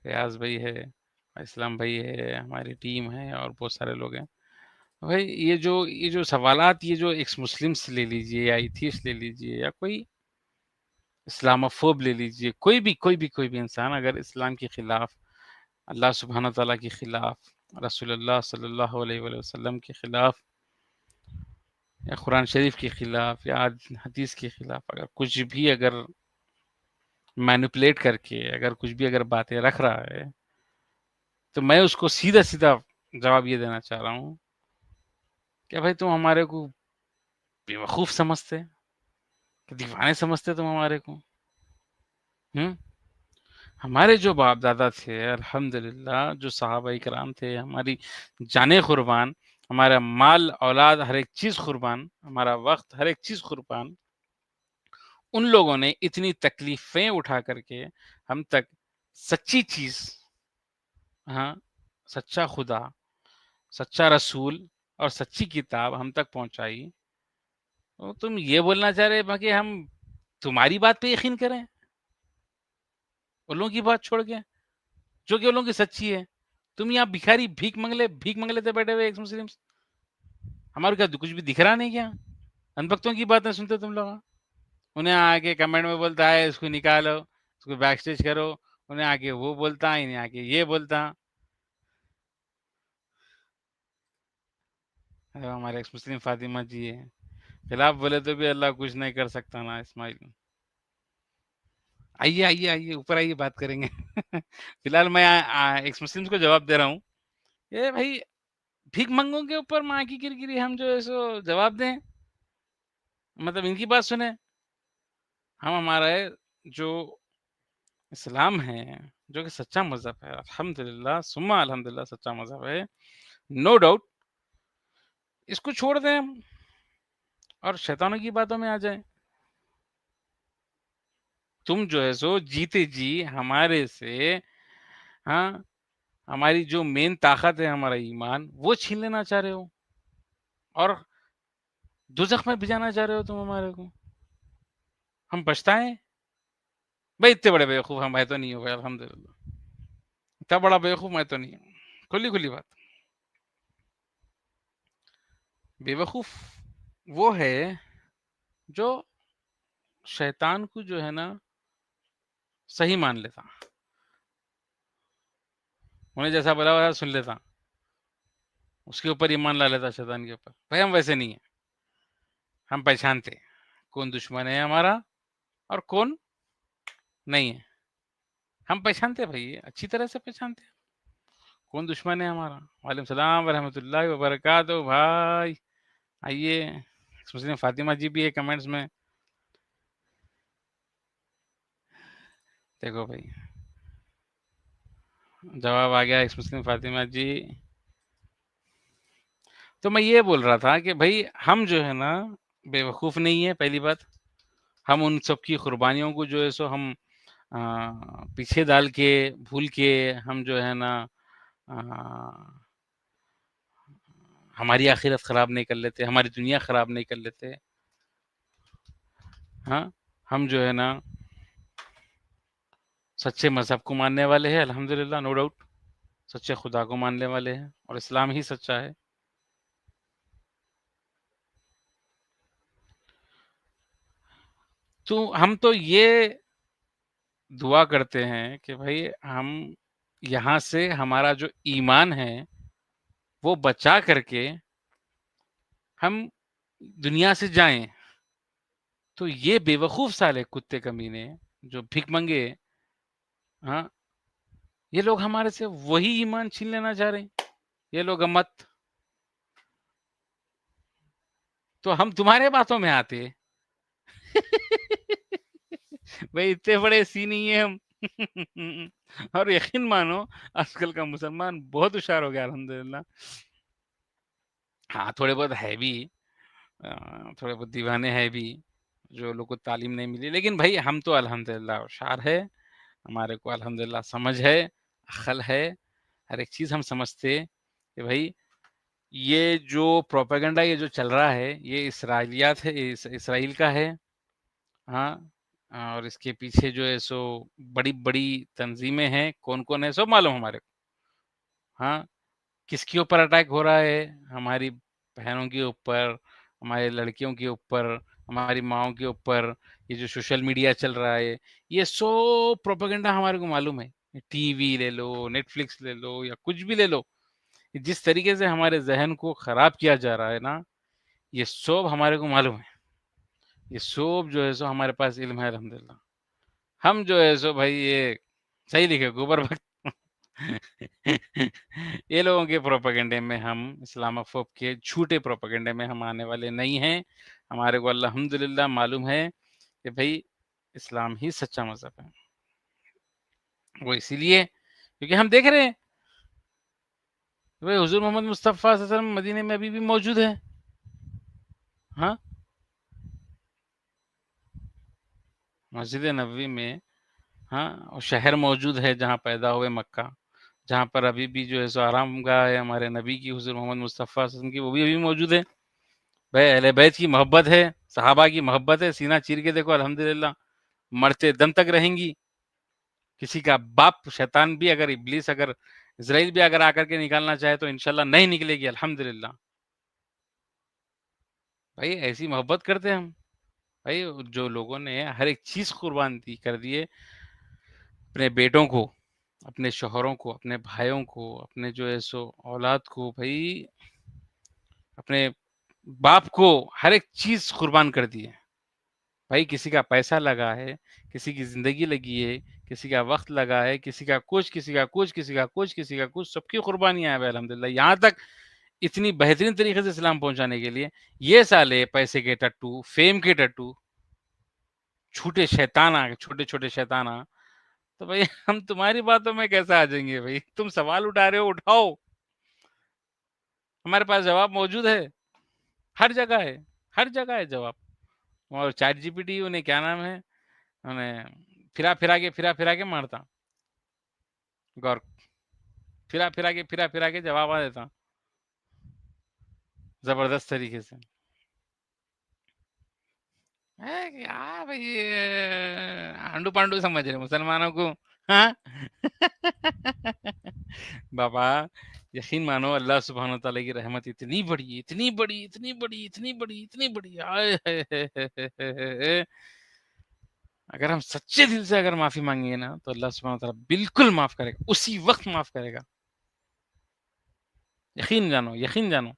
रियाज भाई है, इस्लाम भाई है, हमारी टीम है और बहुत सारे लोग हैं। भाई ये जो सवालात, ये जो एक्स मुस्लिम्स ले लीजिए या एथियस्ट ले लीजिए या कोई इस्लामोफोब ले लीजिए, कोई भी इंसान अगर इस्लाम के खिलाफ, अल्लाह सुब्हान ताला के खिलाफ, रसूलुल्लाह सल्लल्लाहु अलैहि वसल्लम के खिलाफ, या कुरान शरीफ के खिलाफ या हदीस के खिलाफ अगर कुछ भी अगर मैनिपुलेट करके अगर कुछ भी अगर बातें रख रहा है, तो मैं उसको सीधा सीधा जवाब ये देना चाह रहा हूँ कि भाई तुम हमारे को बेवकूफ़ समझते, कि दीवाने समझते तुम हमारे को। हमारे जो बाप दादा थे अल्हम्दुलिल्लाह, जो सहाबा इकराम थे, हमारी जाने कुर्बान, हमारा माल औलाद हर एक चीज़ कुर्बान, हमारा वक्त हर एक चीज़ कुर्बान, उन लोगों ने इतनी तकलीफें उठा करके हम तक सच्ची चीज, हाँ, सच्चा खुदा, सच्चा रसूल और सच्ची किताब हम तक पहुंचाई। तो तुम ये बोलना चाह रहे कि हम तुम्हारी बात पे यकीन करें, उन लोगों की बात छोड़ के, जो कि उन लोगों की सच्ची है। तुम यहाँ भिखारी भीख मंगले थे बैठे हुए एक्स मुस्लिम्स, हमारे क्या कुछ भी दिख रहा नहीं क्या? अनभक्तों की बातें सुनते तुम लोग, उन्हें आके कमेंट में बोलता है इसको निकालो, इसको बैक स्टेज करो, उन्हें आके वो बोलता, इन्हें आके ये बोलता। अरे हमारे एक्स मुस्लिम फातिमा जी है, खिलाफ बोले तो भी अल्लाह कुछ नहीं कर सकता ना इस्माइल। आइए आइए आइए ऊपर आइए, बात करेंगे। फिलहाल मैं एक्स मुस्लिम्स को जवाब दे रहा हूँ। ये भाई भीख मंगों के ऊपर माँ की किरकिरी हम जो है सो जवाब दें, मतलब इनकी बात सुने? हम हमारा जो इस्लाम है, जो कि सच्चा मजहब है, अल्हम्दुलिल्लाह सुम्मा अल्हम्दुलिल्लाह सच्चा मजहब है, नो डाउट, इसको छोड़ दें हम और शैतानों की बातों में आ जाए। तुम जो है सो जीते जी हमारे से, हाँ, हमारी जो मेन ताकत है हमारा ईमान, वो छीन लेना चाह रहे हो और दोजख में भिजाना चाह रहे हो तुम हमारे को। हम पछताएं भाई, इतने बड़े बेवकूफ हम मैं तो नहीं हो गए, अल्हम्दुलिल्लाह इतना बड़ा बेवकूफ मैं तो नहीं हूँ। खुली खुली बात, बेवकूफ वो है जो शैतान को जो है ना सही मान लेता, उन्हें जैसा बोला वैसा सुन लेता, उसके ऊपर ईमान ला लेता शैतान के ऊपर। भाई हम वैसे नहीं है, हम पहचानते कौन दुश्मन है हमारा और कौन नहीं है। हम पहचानते भाई, अच्छी तरह से पहचानते कौन दुश्मन है हमारा। वालेकुम सलाम वरहमतुल्लाहि वबरकातुहू। भाई आइए, मुस्लिम फातिमा जी भी है कमेंट्स में, देखो भाई जवाब आ गया एक्स मुस्लिम फातिमा जी। तो मैं ये बोल रहा था कि भाई हम जो है ना बेवकूफ़ नहीं है, पहली बात। हम उन सब की कुर्बानियों को जो है सो हम पीछे डाल के, भूल के हम जो है ना हमारी आखिरत ख़राब नहीं कर लेते, हमारी दुनिया ख़राब नहीं कर लेते। हाँ, हम जो है ना सच्चे मज़हब को मानने वाले हैं, अल्हम्दुलिल्लाह, नो डाउट, सच्चे खुदा को मानने वाले हैं और इस्लाम ही सच्चा है। तो हम तो ये दुआ करते हैं कि भाई हम यहाँ से हमारा जो ईमान है वो बचा करके हम दुनिया से जाएं। तो ये बेवकूफ साले कुत्ते कमीने जो भिख मंगे, हाँ, ये लोग हमारे से वही ईमान छीन लेना चाह रहे हैं। ये लोग मत, तो हम तुम्हारे बातों में आते। भाई इतने बड़े सी नहीं है हम। और यकीन मानो आजकल का मुसलमान बहुत होशियार हो गया अल्हम्दुलिल्लाह। हाँ, थोड़े बहुत है भी, थोड़े बहुत दीवाने हैं भी, जो लोग को तालीम नहीं मिली, लेकिन भाई हम तो अल्हम्दुलिल्लाह होशियार है, हमारे को अल्हम्दुलिल्लाह समझ है, अक्ल है, हर एक चीज़ हम समझते कि भाई ये जो प्रोपेगेंडा ये जो चल रहा है ये इसराइलियात है, इसराइल का है। हाँ, और इसके पीछे जो है सो बड़ी-बड़ी तंज़ीमें हैं, कौन-कौन है सब मालूम हमारे को। हाँ, किसके ऊपर अटैक हो रहा है? हमारी बहनों के ऊपर, हमारी लड़कियों के ऊपर, हमारी माँओं के ऊपर, ये जो सोशल मीडिया चल रहा है, ये सब प्रोपेगेंडा हमारे को मालूम है। टीवी ले लो, नेटफ्लिक्स ले लो या कुछ भी ले लो, जिस तरीके से हमारे ज़हन को ख़राब किया जा रहा है ना, ये सब हमारे को मालूम है। ये सब जो है सो हमारे पास इल्म है अल्हम्दुलिल्लाह। हम जो है सो भाई ये सही लिखे गोबर भक्त। ये लोगों के प्रोपेगेंडे में, हम इस्लामोफोब के झूठे प्रोपेगेंडे में हम आने वाले नहीं हैं। हमारे को अल्हम्दुलिल्लाह मालूम है कि भाई इस्लाम ही सच्चा मज़हब है। वो इसीलिए क्योंकि हम देख रहे हैं भाई हुज़ूर मोहम्मद मुस्तफ़ा सल्लल्लाहु अलैहि वसल्लम मदीने में अभी भी मौजूद है। हाँ, मस्जिद नबवी में, हाँ, और शहर मौजूद है जहाँ पैदा हुए, मक्का, जहाँ पर अभी भी जो है सो आरामगाह है हमारे नबी की, हुज़ूर मोहम्मद मुस्तफ़ा सल्लल्लाहु अलैहि वसल्लम की, वो भी अभी मौजूद है। भाई अहले बैत की मोहब्बत है, सहाबा की मोहब्बत है, सीना चीर के देखो अल्हम्दुलिल्लाह, मरते दम तक रहेंगी। किसी का बाप शैतान भी, अगर इब्लीस, अगर इज़राइल भी अगर आकर के निकालना चाहे तो इंशाल्लाह नहीं निकलेगी, अल्हम्दुलिल्लाह। भाई ऐसी मोहब्बत करते हैं हम। भाई जो लोगों ने हर एक चीज़ कुर्बान दी कर दिए, अपने बेटों को, अपने शौहरों को, अपने भाइयों को, अपने जो है सो औलाद को, भाई अपने बाप को, हर एक चीज़ कुर्बान कर दी है। भाई किसी का पैसा लगा है, किसी की ज़िंदगी लगी है, किसी का वक़्त लगा है, किसी का कुछ, किसी का कुछ, किसी का कुछ, किसी का कुछ, सबकी कुर्बानियाँ हैं भाई अल्हम्दुलिल्लाह। यहाँ तक इतनी बेहतरीन तरीके से इस्लाम पहुँचाने के लिए, ये साले पैसे के टट्टू, फ़ेम के टट्टू, झूठे शैतान आ गए, छोटे-छोटे शैतान तो भाई हम तुम्हारी बातों में कैसे आ जाएँगे भाई? तुम सवाल उठा रहे हो, उठाओ। हमारे पास जवाब मौजूद है, हर जगह है जवाब। और चैट जीपीटी उन्हें क्या नाम है, उन्हें फिरा-फिरा के मारता। गौर फिरा-फिरा के जवाब आ देता, ज़बरदस्त तरीके से। क्या भाई ये आंडू-पांडू समझ रहे मुसलमानों को, हाँ? बाबा, यकीन मानो अल्लाह सुब्हानहू व तआला की रहमत इतनी बड़ी, इतनी बड़ी, इतनी बड़ी, इतनी बड़ी, इतनी बड़ी, आय हाय हाय हाय हाय हाय हाय! अगर हम सच्चे दिल से अगर माफ़ी माँगेंगे ना, तो अल्लाह सुब्हानहू व तआला बिल्कुल माफ़ करेगा, उसी वक़्त माफ़ करेगा। यकीन जानो।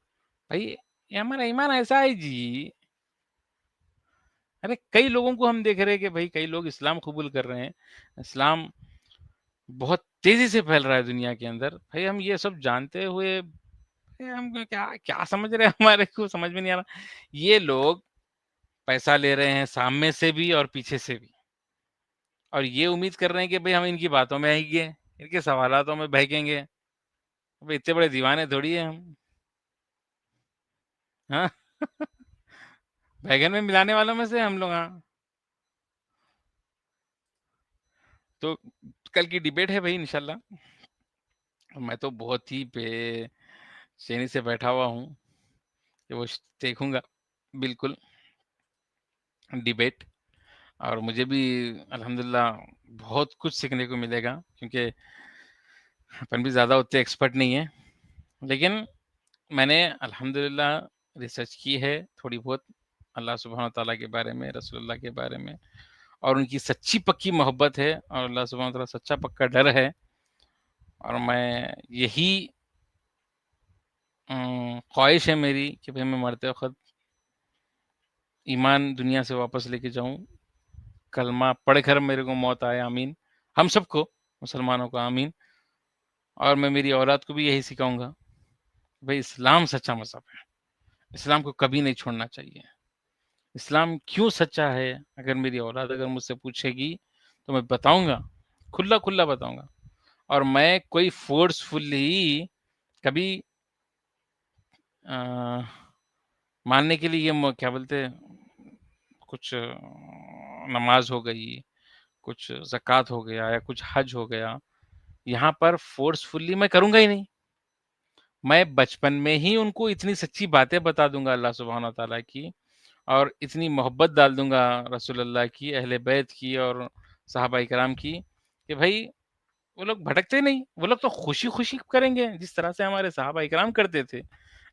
भाई ये हमारा ईमान ऐसा है जी। अरे कई लोगों को हम देख रहे हैं कि भाई कई लोग इस्लाम कबूल कर रहे हैं। इस्लाम बहुत तेज़ी से फैल रहा है दुनिया के अंदर। भाई हम ये सब जानते हुए हम क्या क्या समझ रहे हैं, हमारे को समझ में नहीं आ रहा। ये लोग पैसा ले रहे हैं सामने से भी और पीछे से भी, और ये उम्मीद कर रहे हैं कि भाई हम इनकी बातों में आएँगे, इनके सवालातों में बहकेंगे। भाई इतने बड़े दीवाने थोड़ी हैं हम। हाँ? बैंगन में मिलाने वालों में से हम लोग, हाँ। तो कल की डिबेट है भाई इंशाल्लाह। मैं तो बहुत ही बेचैनी से बैठा हुआ हूँ कि वो देखूँगा बिल्कुल डिबेट, और मुझे भी अल्हम्दुलिल्लाह बहुत कुछ सीखने को मिलेगा, क्योंकि अपन भी ज़्यादा उतने एक्सपर्ट नहीं है। लेकिन मैंने अल्हम्दुलिल्लाह रिसर्च की है थोड़ी बहुत, अल्लाह सुब्हानहू व तआला के बारे में, रसूलुल्लाह के बारे में, और उनकी सच्ची पक्की मोहब्बत है, और अल्लाह सुब्हानहू व तआला सच्चा पक्का डर है। और मैं यही ख्वाहिश है मेरी कि भाई मैं मरते वक़्त ईमान दुनिया से वापस लेके जाऊँ, कलमा पढ़कर मेरे को मौत आए, आमीन। हम सबको, मुसलमानों को आमीन। और मैं मेरी औलाद को भी यही सिखाऊँगा, भाई इस्लाम सच्चा मज़हब है, इस्लाम को कभी नहीं छोड़ना चाहिए। इस्लाम क्यों सच्चा है, अगर मेरी औलाद अगर मुझसे पूछेगी, तो मैं बताऊँगा, खुला-खुला बताऊँगा। और मैं कोई फ़ोर्सफुली कभी अ, मानने के लिए ये क्या बोलते हैं, कुछ नमाज़ हो गई, कुछ ज़कात हो गया या कुछ हज हो गया, यहाँ पर फ़ोर्सफुली मैं करूँगा ही नहीं। मैं बचपन में ही उनको इतनी सच्ची बातें बता दूँगा अल्लाह सुब्हानहू व तआला की, और इतनी मोहब्बत डाल दूँगा रसूलुल्लाह की, अहले बैत की और सहाबाए किराम की, कि भाई वो लोग भटकते नहीं, वो लोग तो खुशी-खुशी करेंगे, जिस तरह से हमारे सहाबाए किराम करते थे।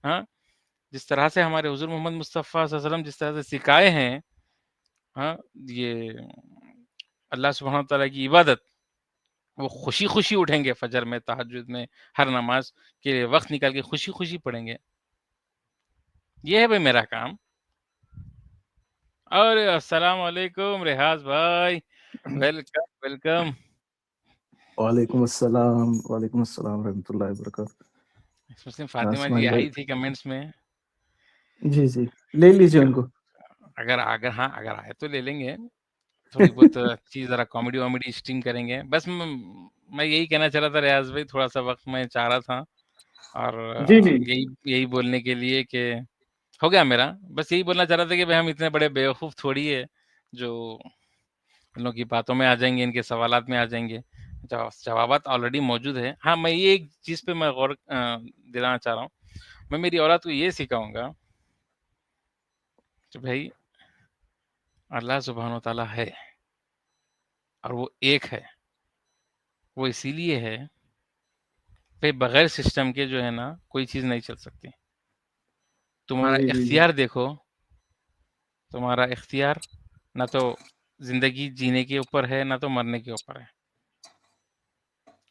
हाँ, जिस तरह से हमारे हुज़ूर मोहम्मद मुस्तफ़ा सल्लल्लाहु अलैहि वसल्लम जिस तरह से सिखाए हैं, हाँ, ये अल्लाह सुब्हानहू व तआला की इबादत, वो खुशी-खुशी उठेंगे फ़जर में, तहज्जुद में, हर नमाज़ के लिए वक़्त निकाल के खुशी-खुशी पढ़ेंगे। ये है भाई मेरा काम। अरे अस्सलाम वालेकुम रियाज़ भाई, वेलकम, वेलकम। वालेकुम अस्सलाम रहमतुल्लाहि व बरकातहू। मुस्लिम फ़ातिमा जी इस्माइल भाई, आई थी कमेंट्स में। जी, जी, ले लीजिए उनको। अगर अगर हाँ, अगर आए तो ले लेंगे। थोड़ी बहुत अच्छी ज़रा कॉमेडी-वॉमेडी स्ट्रीम करेंगे। बस मैं यही कहना चाह रहा था रियाज़ भाई, थोड़ा-सा वक़्त मैं चाह रहा था, और जी, जी, यही यही बोलने के लिए कि हो गया मेरा। बस यही बोलना चाह रहा था कि भाई हम इतने बड़े बेवकूफ़ थोड़ी है, जो इन लोगों की बातों में आ जाएंगे, इनके सवालात में आ जाएंगे, जवाबात ऑलरेडी मौजूद है। हाँ, मैं ये एक चीज़ पे मैं गौर दिलाना चाह रहा हूँ, मैं मेरी औलाद को ये सिखाऊंगा कि भाई अल्लाह सुब्हान व तआला है और वो एक है। वो इसीलिए है भाई, बगैर सिस्टम के जो है ना कोई चीज़ नहीं चल सकती। तुम्हारा जी जी जी इख्तियार देखो, तुम्हारा इख्तियार ना तो जिंदगी जीने के ऊपर है ना तो मरने के ऊपर है।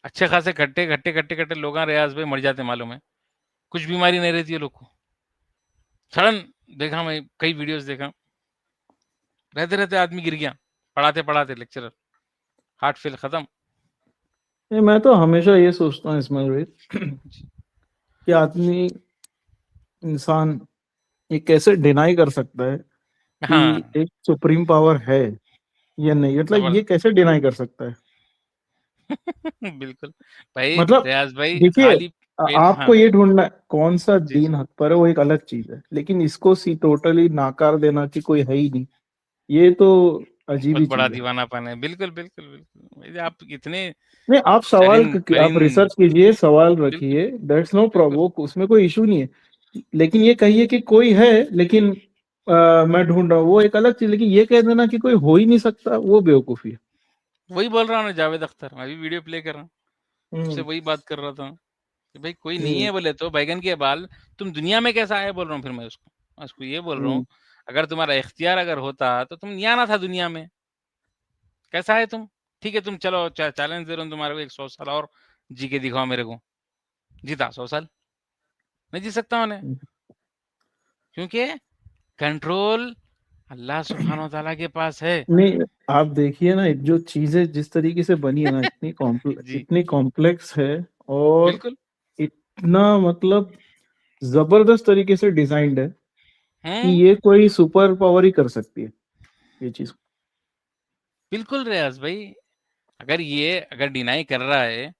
अच्छे खासे खट्टे लोग रियाज भाई मर जाते मालूम है, कुछ बीमारी नहीं रहती है लोग को। सडन देखा, मैं कई वीडियोस देखा, रहते रहते आदमी गिर गया, पढ़ाते पढ़ाते लेक्चरर, हार्ट फेल, खत्म। नहीं, मैं तो हमेशा ये सोचता हूँ इसमें रोहित जी, कि आदमी इंसान ये कैसे डिनाई कर सकता है कि हाँ, एक सुप्रीम पावर है या नहीं, मतलब ये जबरदस्त। कैसे डिनाई कर सकता है। बिल्कुल भाई, मतलब रियाज भाई देखिए, खाली पेट, आपको हाँ, ये ढूंढना है कौन सा जी दीन जी, हक पर है, वो एक अलग चीज है, लेकिन इसको सी टोटली नाकार देना कि कोई है ही नहीं, ये तो अजीब बहुत ही बड़ा चीज है। दीवानापन है। बिल्कुल बिल्कुल बिल्कुल भाई, आप इतने नहीं, आप सवाल करीन आप करीन, रिसर्च कीजिए, सवाल बिल्कुल रखिए, दैट्स नो बिल्कुल, प्रॉब्लम, उसमें कोई इशू नहीं है, लेकिन ये कहिए कि कोई है लेकिन मैं ढूंढ रहा हूँ, वो एक अलग चीज, लेकिन ये कह देना कि कोई हो ही नहीं सकता, वो बेवकूफी है। वही बोल रहा हूँ ना, जावेद अख्तर, मैं भी वीडियो प्ले कर रहा हूँ, उससे हम्म वही बात कर रहा था कि भाई कोई नहीं हम्म है बोले तो बैगन के बाल, तुम दुनिया में कैसा आए बोल रहा हूँ। फिर मैं उसको ये बोल रहा हूँ, हम्म अगर तुम्हारा इख्तियार अगर होता तो तुम नहीं आना था दुनिया में। कैसा है तुम? ठीक है, तुम चलो चैलेंज दे रहा हूँ तुम्हारे को, 100 साल और जी के दिखाओ मेरे को। जीता 100 साल? नहीं जी सकता उन्हें, क्योंकि कंट्रोल अल्लाह सुब्हान व तआला के पास है। नहीं, आप देखिए ना, जो चीजें जिस तरीके से बनी है ना, जी, इतनी कॉम्प्लेक्स है, और बिल्कुल। इतना मतलब जबरदस्त तरीके से डिजाइंड है कि हुँ, ये कोई सुपर पावर ही कर सकती है ये चीज। बिल्कुल रियाज़ भाई, अगर डिनाई कर रहा है,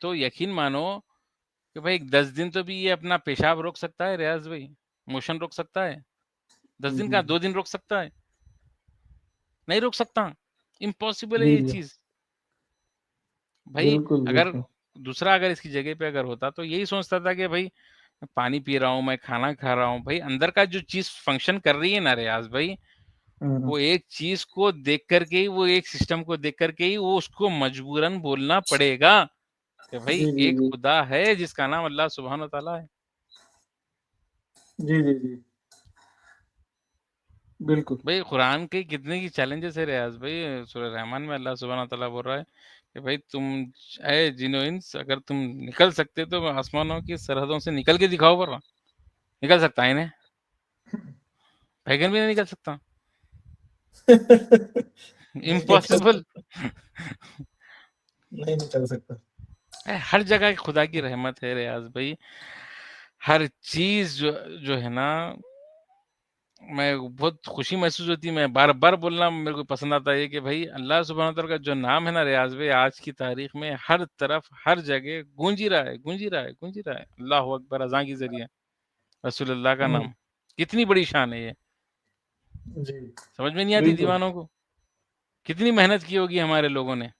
तो यकीन मानो कि भाई 10 दिन तो भी ये अपना पेशाब रोक सकता है रियाज़ भाई, मोशन रोक सकता है। 10 दिन का जी 2 दिन रोक सकता है, नहीं रोक सकता, इम्पॉसिबल है जी ये जी, चीज़। भाई बिल्कुल अगर बिल्कुल। दूसरा अगर इसकी जगह पे अगर होता तो यही सोचता था कि भाई पानी पी रहा हूँ, मैं खाना खा रहा हूँ, भाई अंदर का जो चीज़ फंक्शन कर रही है ना रियाज़ भाई, हाँ, वो एक चीज़ को देख कर के ही, वो एक सिस्टम को देख कर के ही वो उसको मजबूरन बोलना पड़ेगा कि भाई जी जी एक जी खुदा है जिसका नाम अल्लाह सुब्हान व तआला है। जी जी जी, बिल्कुल। भाई कुरान के कितने की चैलेंजेस है रियाज भाई, सूरह रहमान में अल्लाह सुब्हान व तआला बोल रहा है कि भाई तुम है जिनो इंस, अगर तुम निकल सकते तो आसमानों की सरहदों से निकल के दिखाओ, पर निकल सकता है इन्हें? बैगन भी नहीं निकल सकता, नहीं निकल इम्पॉसिबल। सकता, नहीं निकल सकता। हर जगह खुदा की रहमत है रियाज भाई, हर चीज जो है ना, मैं बहुत खुशी महसूस होती है, मैं बार बार बोलना मेरे को पसंद आता है कि भाई अल्लाह सुब्हान तआला का जो नाम है ना रियाज भाई, आज की तारीख में हर तरफ हर जगह गूंज ही रहा है, गूंज ही रहा है, गूंज ही रहा है। अल्लाह अकबर अज़ान के जरिए रसूलुल्लाह का हम्म, नाम, कितनी बड़ी शान है ये, जी समझ में नहीं आती बिल्कुल। दीवानों को। कितनी मेहनत की होगी हमारे लोगों ने,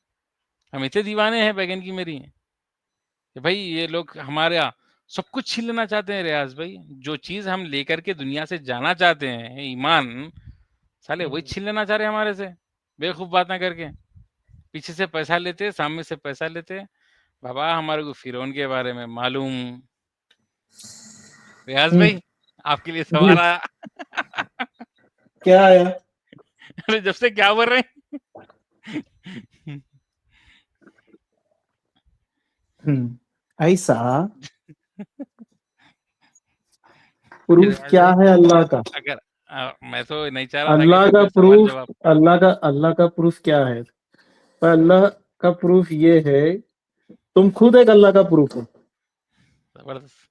हम इतने दीवाने हैं बैगन की मेरी कि भाई ये लोग हमारे यहाँ सब कुछ छीन लेना चाहते हैं रियाज भाई, जो चीज हम लेकर के दुनिया से जाना चाहते हैं, ईमान, साले वही छीन लेना चाह रहे हैं हमारे से, बेवकूफ बात ना करके। पीछे से पैसा लेते, सामने से पैसा लेते। बाबा हमारे को फिरौन के बारे में मालूम। रियाज हम्म, भाई, आपके लिए जी, सवाल आया। क्या आया? अरे जब से क्या बोल रहे हैं? ऐसा प्रूफ रियाज क्या भाई, है अल्लाह का? अगर मैं तो नहीं चाह रहा था कि कोई सवाल प्रूफ, जवाब। अल्लाह का प्रूफ क्या है? पर अल्लाह का प्रूफ ये है, तुम खुद एक अल्लाह का प्रूफ हो, जबरदस्त।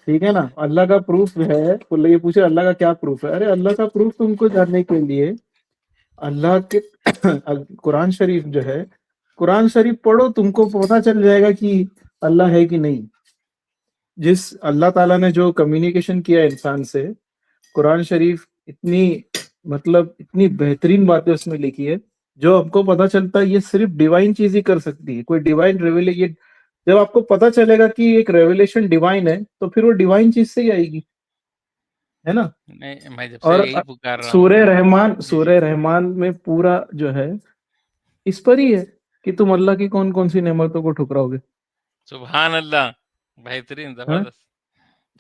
ठीक है ना? अल्लाह का प्रूफ है, बोले ये पूछे अल्लाह का क्या प्रूफ है, अरे अल्लाह का प्रूफ तुमको जानने के लिए अल्लाह के कुरान शरीफ जो है, कुरान शरीफ पढ़ो, तुमको पता चल जाएगा कि अल्लाह है कि नहीं। जिस अल्लाह ताला ने जो कम्युनिकेशन किया इंसान से, कुरान शरीफ इतनी मतलब इतनी बेहतरीन बातें उसमें लिखी है, जो हमको पता चलता है ये सिर्फ डिवाइन चीज ही कर सकती है, कोई डिवाइन रेवलेशन। जब आपको पता चलेगा कि एक रेवलेशन डिवाइन है, तो फिर वो डिवाइन चीज से ही आएगी, है ना। नहीं, मैं जब से और यही पुकार रहा हूँ। जी, जी। सूर्य रहमान में पूरा जो है इस पर ही है कि तुम अल्लाह की कौन कौन सी नेमतों को ठुकराओगे, सुभान अल्लाह! बेहतरीन, है। ज़बरदस्त।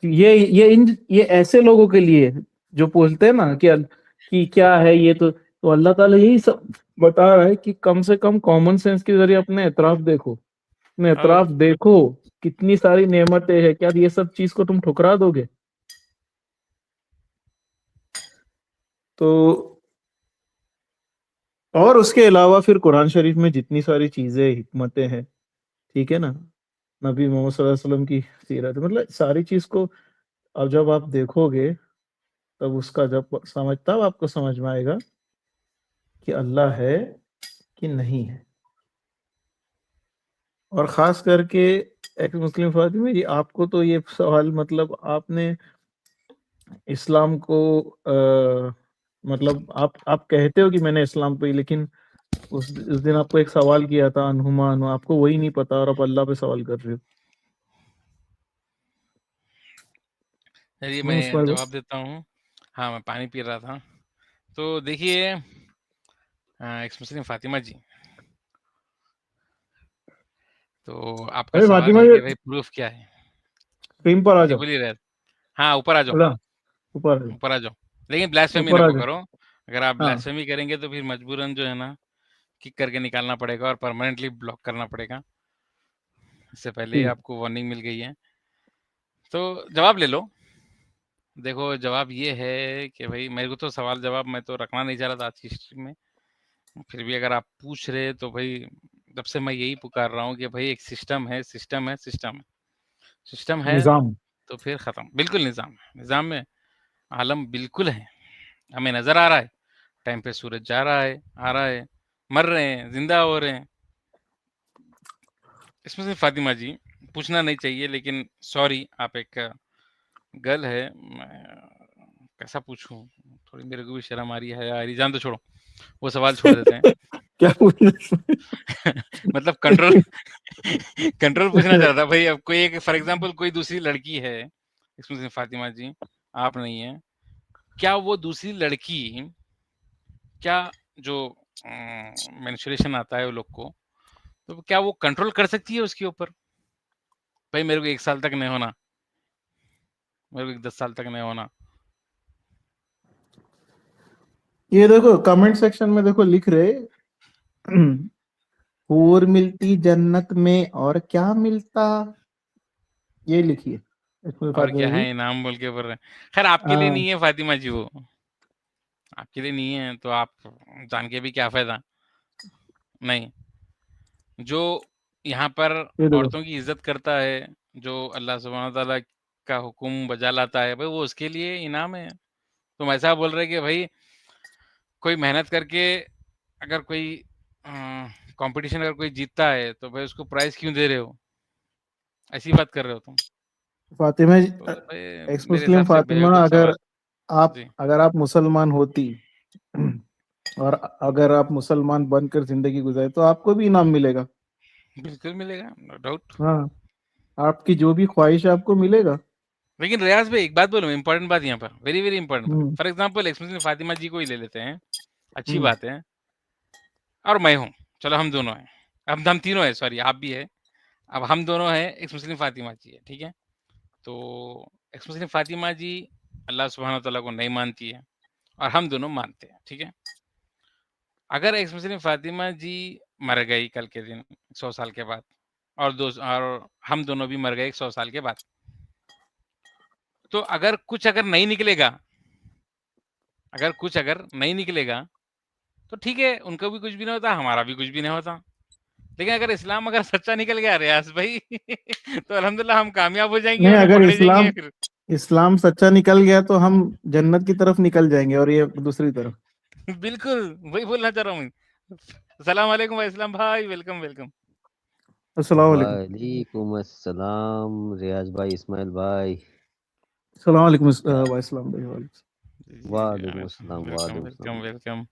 ये ऐसे लोगों के लिए है, जो पूछते हैं ना कि क्या है ये, तो अल्लाह ताला यही सब बता रहा है कि कम से कम कॉमन सेंस के जरिए अपने एतराफ देखो, हाँ, कितनी सारी नेमतें हैं, क्या ये सब चीज को तुम ठुकरा दोगे। तो और उसके अलावा फिर कुरान शरीफ में जितनी सारी चीजें हिकमतें हैं, ठीक है ना, नबी मोहम्मद सल्लल्लाहु अलैहि वसल्लम की सीरत, मतलब सारी चीज को अब जब आप देखोगे, तब आपको समझ में आएगा कि अल्लाह है कि नहीं है। और खास करके एक्स मुस्लिम फातिमा जी, आपको तो ये सवाल, मतलब आपने इस्लाम को मतलब आप कहते हो कि मैंने इस्लाम पे, लेकिन उस दिन आपको एक सवाल किया था अनहुमान, आपको वही नहीं पता और आप अल्लाह पे सवाल कर रहे हो। चलिए नहीं मैं इस्माइल भाई? जवाब देता हूँ। हाँ, मैं पानी पी रहा था। तो देखिए एक्स मुस्लिम फातिमा जी, तो आपका अरे सवाल फातिमा है जी, कि भाई प्रूफ़ क्या है? स्क्रीन पर आ जी, जाओ। बोलिए रैद। हाँ, ऊपर आ जाओ, अल्लाह, ऊपर आ जाओ, ऊपर आ जाओ। लेकिन ब्लास्फेमी ऊपर ना आ को जाओ। करो। अगर आप हाँ ब्लास्फेमी करेंगे तो फिर मजबूरन जो है ना, किक करके निकालना पड़ेगा और परमानेंटली ब्लॉक करना पड़ेगा। इससे पहले ही ठीक। आपको वार्निंग मिल गई है। तो जवाब ले लो। देखो जवाब ये है कि भाई मेरे को तो सवाल जवाब मैं तो रखना नहीं चाह रहा था आज की हिस्ट्री में। फिर भी अगर आप पूछ रहे तो भाई तब से मैं यही पुकार रहा हूँ कि भाई एक सिस्टम है, सिस्टम है, सिस्टम है। सिस्टम है निजाम। तो फिर खत्म। बिल्कुल निज़ाम है। निज़ाम में आलम बिल्कुल है। हमें नज़र आ रहा है, टाइम पे सूरज जा रहा है, आ रहा है, मर रहे हैं, ज़िंदा हो रहे हैं। इसमें से फातिमा जी पूछना नहीं चाहिए, लेकिन सॉरी आप एक गर्ल है, मैं कैसा पूछूँ? थोड़ी मेरे को भी शर्म आ रही है, हया आ रही है, जान दो छोड़ो, वो सवाल छोड़ देते हैं। क्या पूछ रहे मतलब कंट्रोल कंट्रोल पूछना चाह रहा था भाई। अब कोई एक फॉर एग्ज़ाम्पल कोई दूसरी लड़की है, इसमें से फातिमा जी, आप नहीं हैं, क्या वो दूसरी लड़की क्या जो मेंस्ट्रुएशन आता है वो लोग को, तो क्या वो कंट्रोल कर सकती है उसके ऊपर? भाई मेरे को 1 साल तक नहीं होना, मेरे को 10 साल तक नहीं होना। ये देखो कमेंट सेक्शन में, देखो लिख रहे हूर मिलती जन्नत में और क्या मिलता, ये लिखिए इसमें और फातिमा क्या जी। है इनाम बोल के बोल रहे हैं। खैर आपके लिए हाँ, नहीं है फातिमा जी वो, आपके लिए नहीं है तो आप जान के भी क्या फ़ायदा? नहीं, जो यहाँ पर ये देखो औरतों की इज़्ज़त करता है, जो अल्लाह सुब्हान व तआला का हुक्म बजा लाता है, भाई वो उसके लिए इनाम है। तुम ऐसा बोल रहे हैं कि भाई कोई मेहनत करके अगर कोई कॉम्पिटिशन अगर कोई जीतता है, तो भाई उसको प्राइज़ क्यों दे रहे हो? ऐसी बात कर रहे हो तुम। फातिमा जी, तो भाई एक्स मेरे मुस्लिम हिसाब से फातिमा, बेवकूफ़ सवाल। जी। अगर आप मुसलमान होती और अगर आप मुसलमान बनकर जिंदगी गुजारे, तो आपको भी इनाम मिलेगा। बिल्कुल मिलेगा, नो डाउट। हाँ, आपकी जो भी ख्वाहिश है आपको मिलेगा। लेकिन रियाज़ भाई एक बात बोलूँ, इम्पोर्टेंट बात यहाँ पर, वेरी, वेरी इम्पोर्टेंट बात। Hmm for example ex Muslim Fatima ji को ही ले लेते हैं, अच्छी हम्म बात है, और मैं हूँ, चलो हम दोनों हैं। अब हम तीनों हैं, सॉरी आप भी हैं। अब हम दोनों हैं, एक्स मुस्लिम फातिमा जी है, ठीक है? तो एक्स मुस्लिम फातिमा जी अल्लाह सुब्हानहू व तआला को नहीं मानती है और हम दोनों मानते हैं, ठीक है? अगर एक्स मुस्लिम फातिमा जी मर गई कल के दिन 100 साल के बाद, और हम दोनों भी मर गए 100 साल के बाद, तो अगर नहीं निकलेगा, अगर नहीं निकलेगा, तो ठीक है, उनका भी कुछ भी नहीं होता, हमारा भी कुछ भी नहीं होता। लेकिन अगर इस्लाम अगर सच्चा निकल गया रियाज़ भाई तो अल्हम्दुलिल्लाह हम कामयाब हो जाएँगे नहीं, और फिर अगर पकड़े जाएँगे फिर। इस्लाम सच्चा निकल गया तो हम जन्नत की तरफ निकल जाएंगे, और ये दूसरी तरफ। बिल्कुल, वही बोलना चाह रहा हूँ मैं। सलाम अलैकुम भाई इस्लाम भाई, वेलकम, वेलकम। अस्सलाम वालेकुम। वालेकुम अस्सलाम रियाज भाई, इस्माइल भाई। अस्सलाम वालेकुम, वाइसलाम भाई, वालेकुम। जी, वालेकुम अस्सलाम, वेलकम वालेकुम वेलकम अस्सलाम। वेलकम।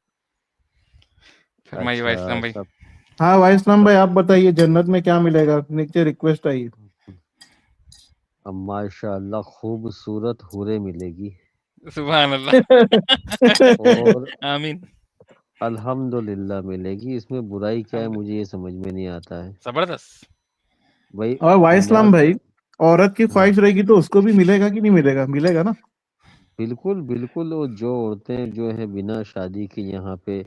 फरमाइए वाइस अच्छा भाई। सब हाँ वाइस इस्लाम भाई, आप बताइए जन्नत में क्या मिलेगा, नीचे रिक्वेस्ट आई है। अब माशाअल्लाह खूबसूरत हूरें मिलेगी सुभान अल्लाह। और आमीन। अल्हम्दुलिल्लाह मिलेगी। इसमें बुराई क्या है मुझे ये समझ में नहीं आता है जबरदस्त। भाई। और वाइस इस्लाम मर्द भाई, औरत की हाँ, ख्वाहिश रहेगी तो उसको भी मिलेगा कि नहीं मिलेगा? मिलेगा ना। बिल्कुल बिल्कुल। वो जो औरतें जो है बिना शादी के यहाँ पे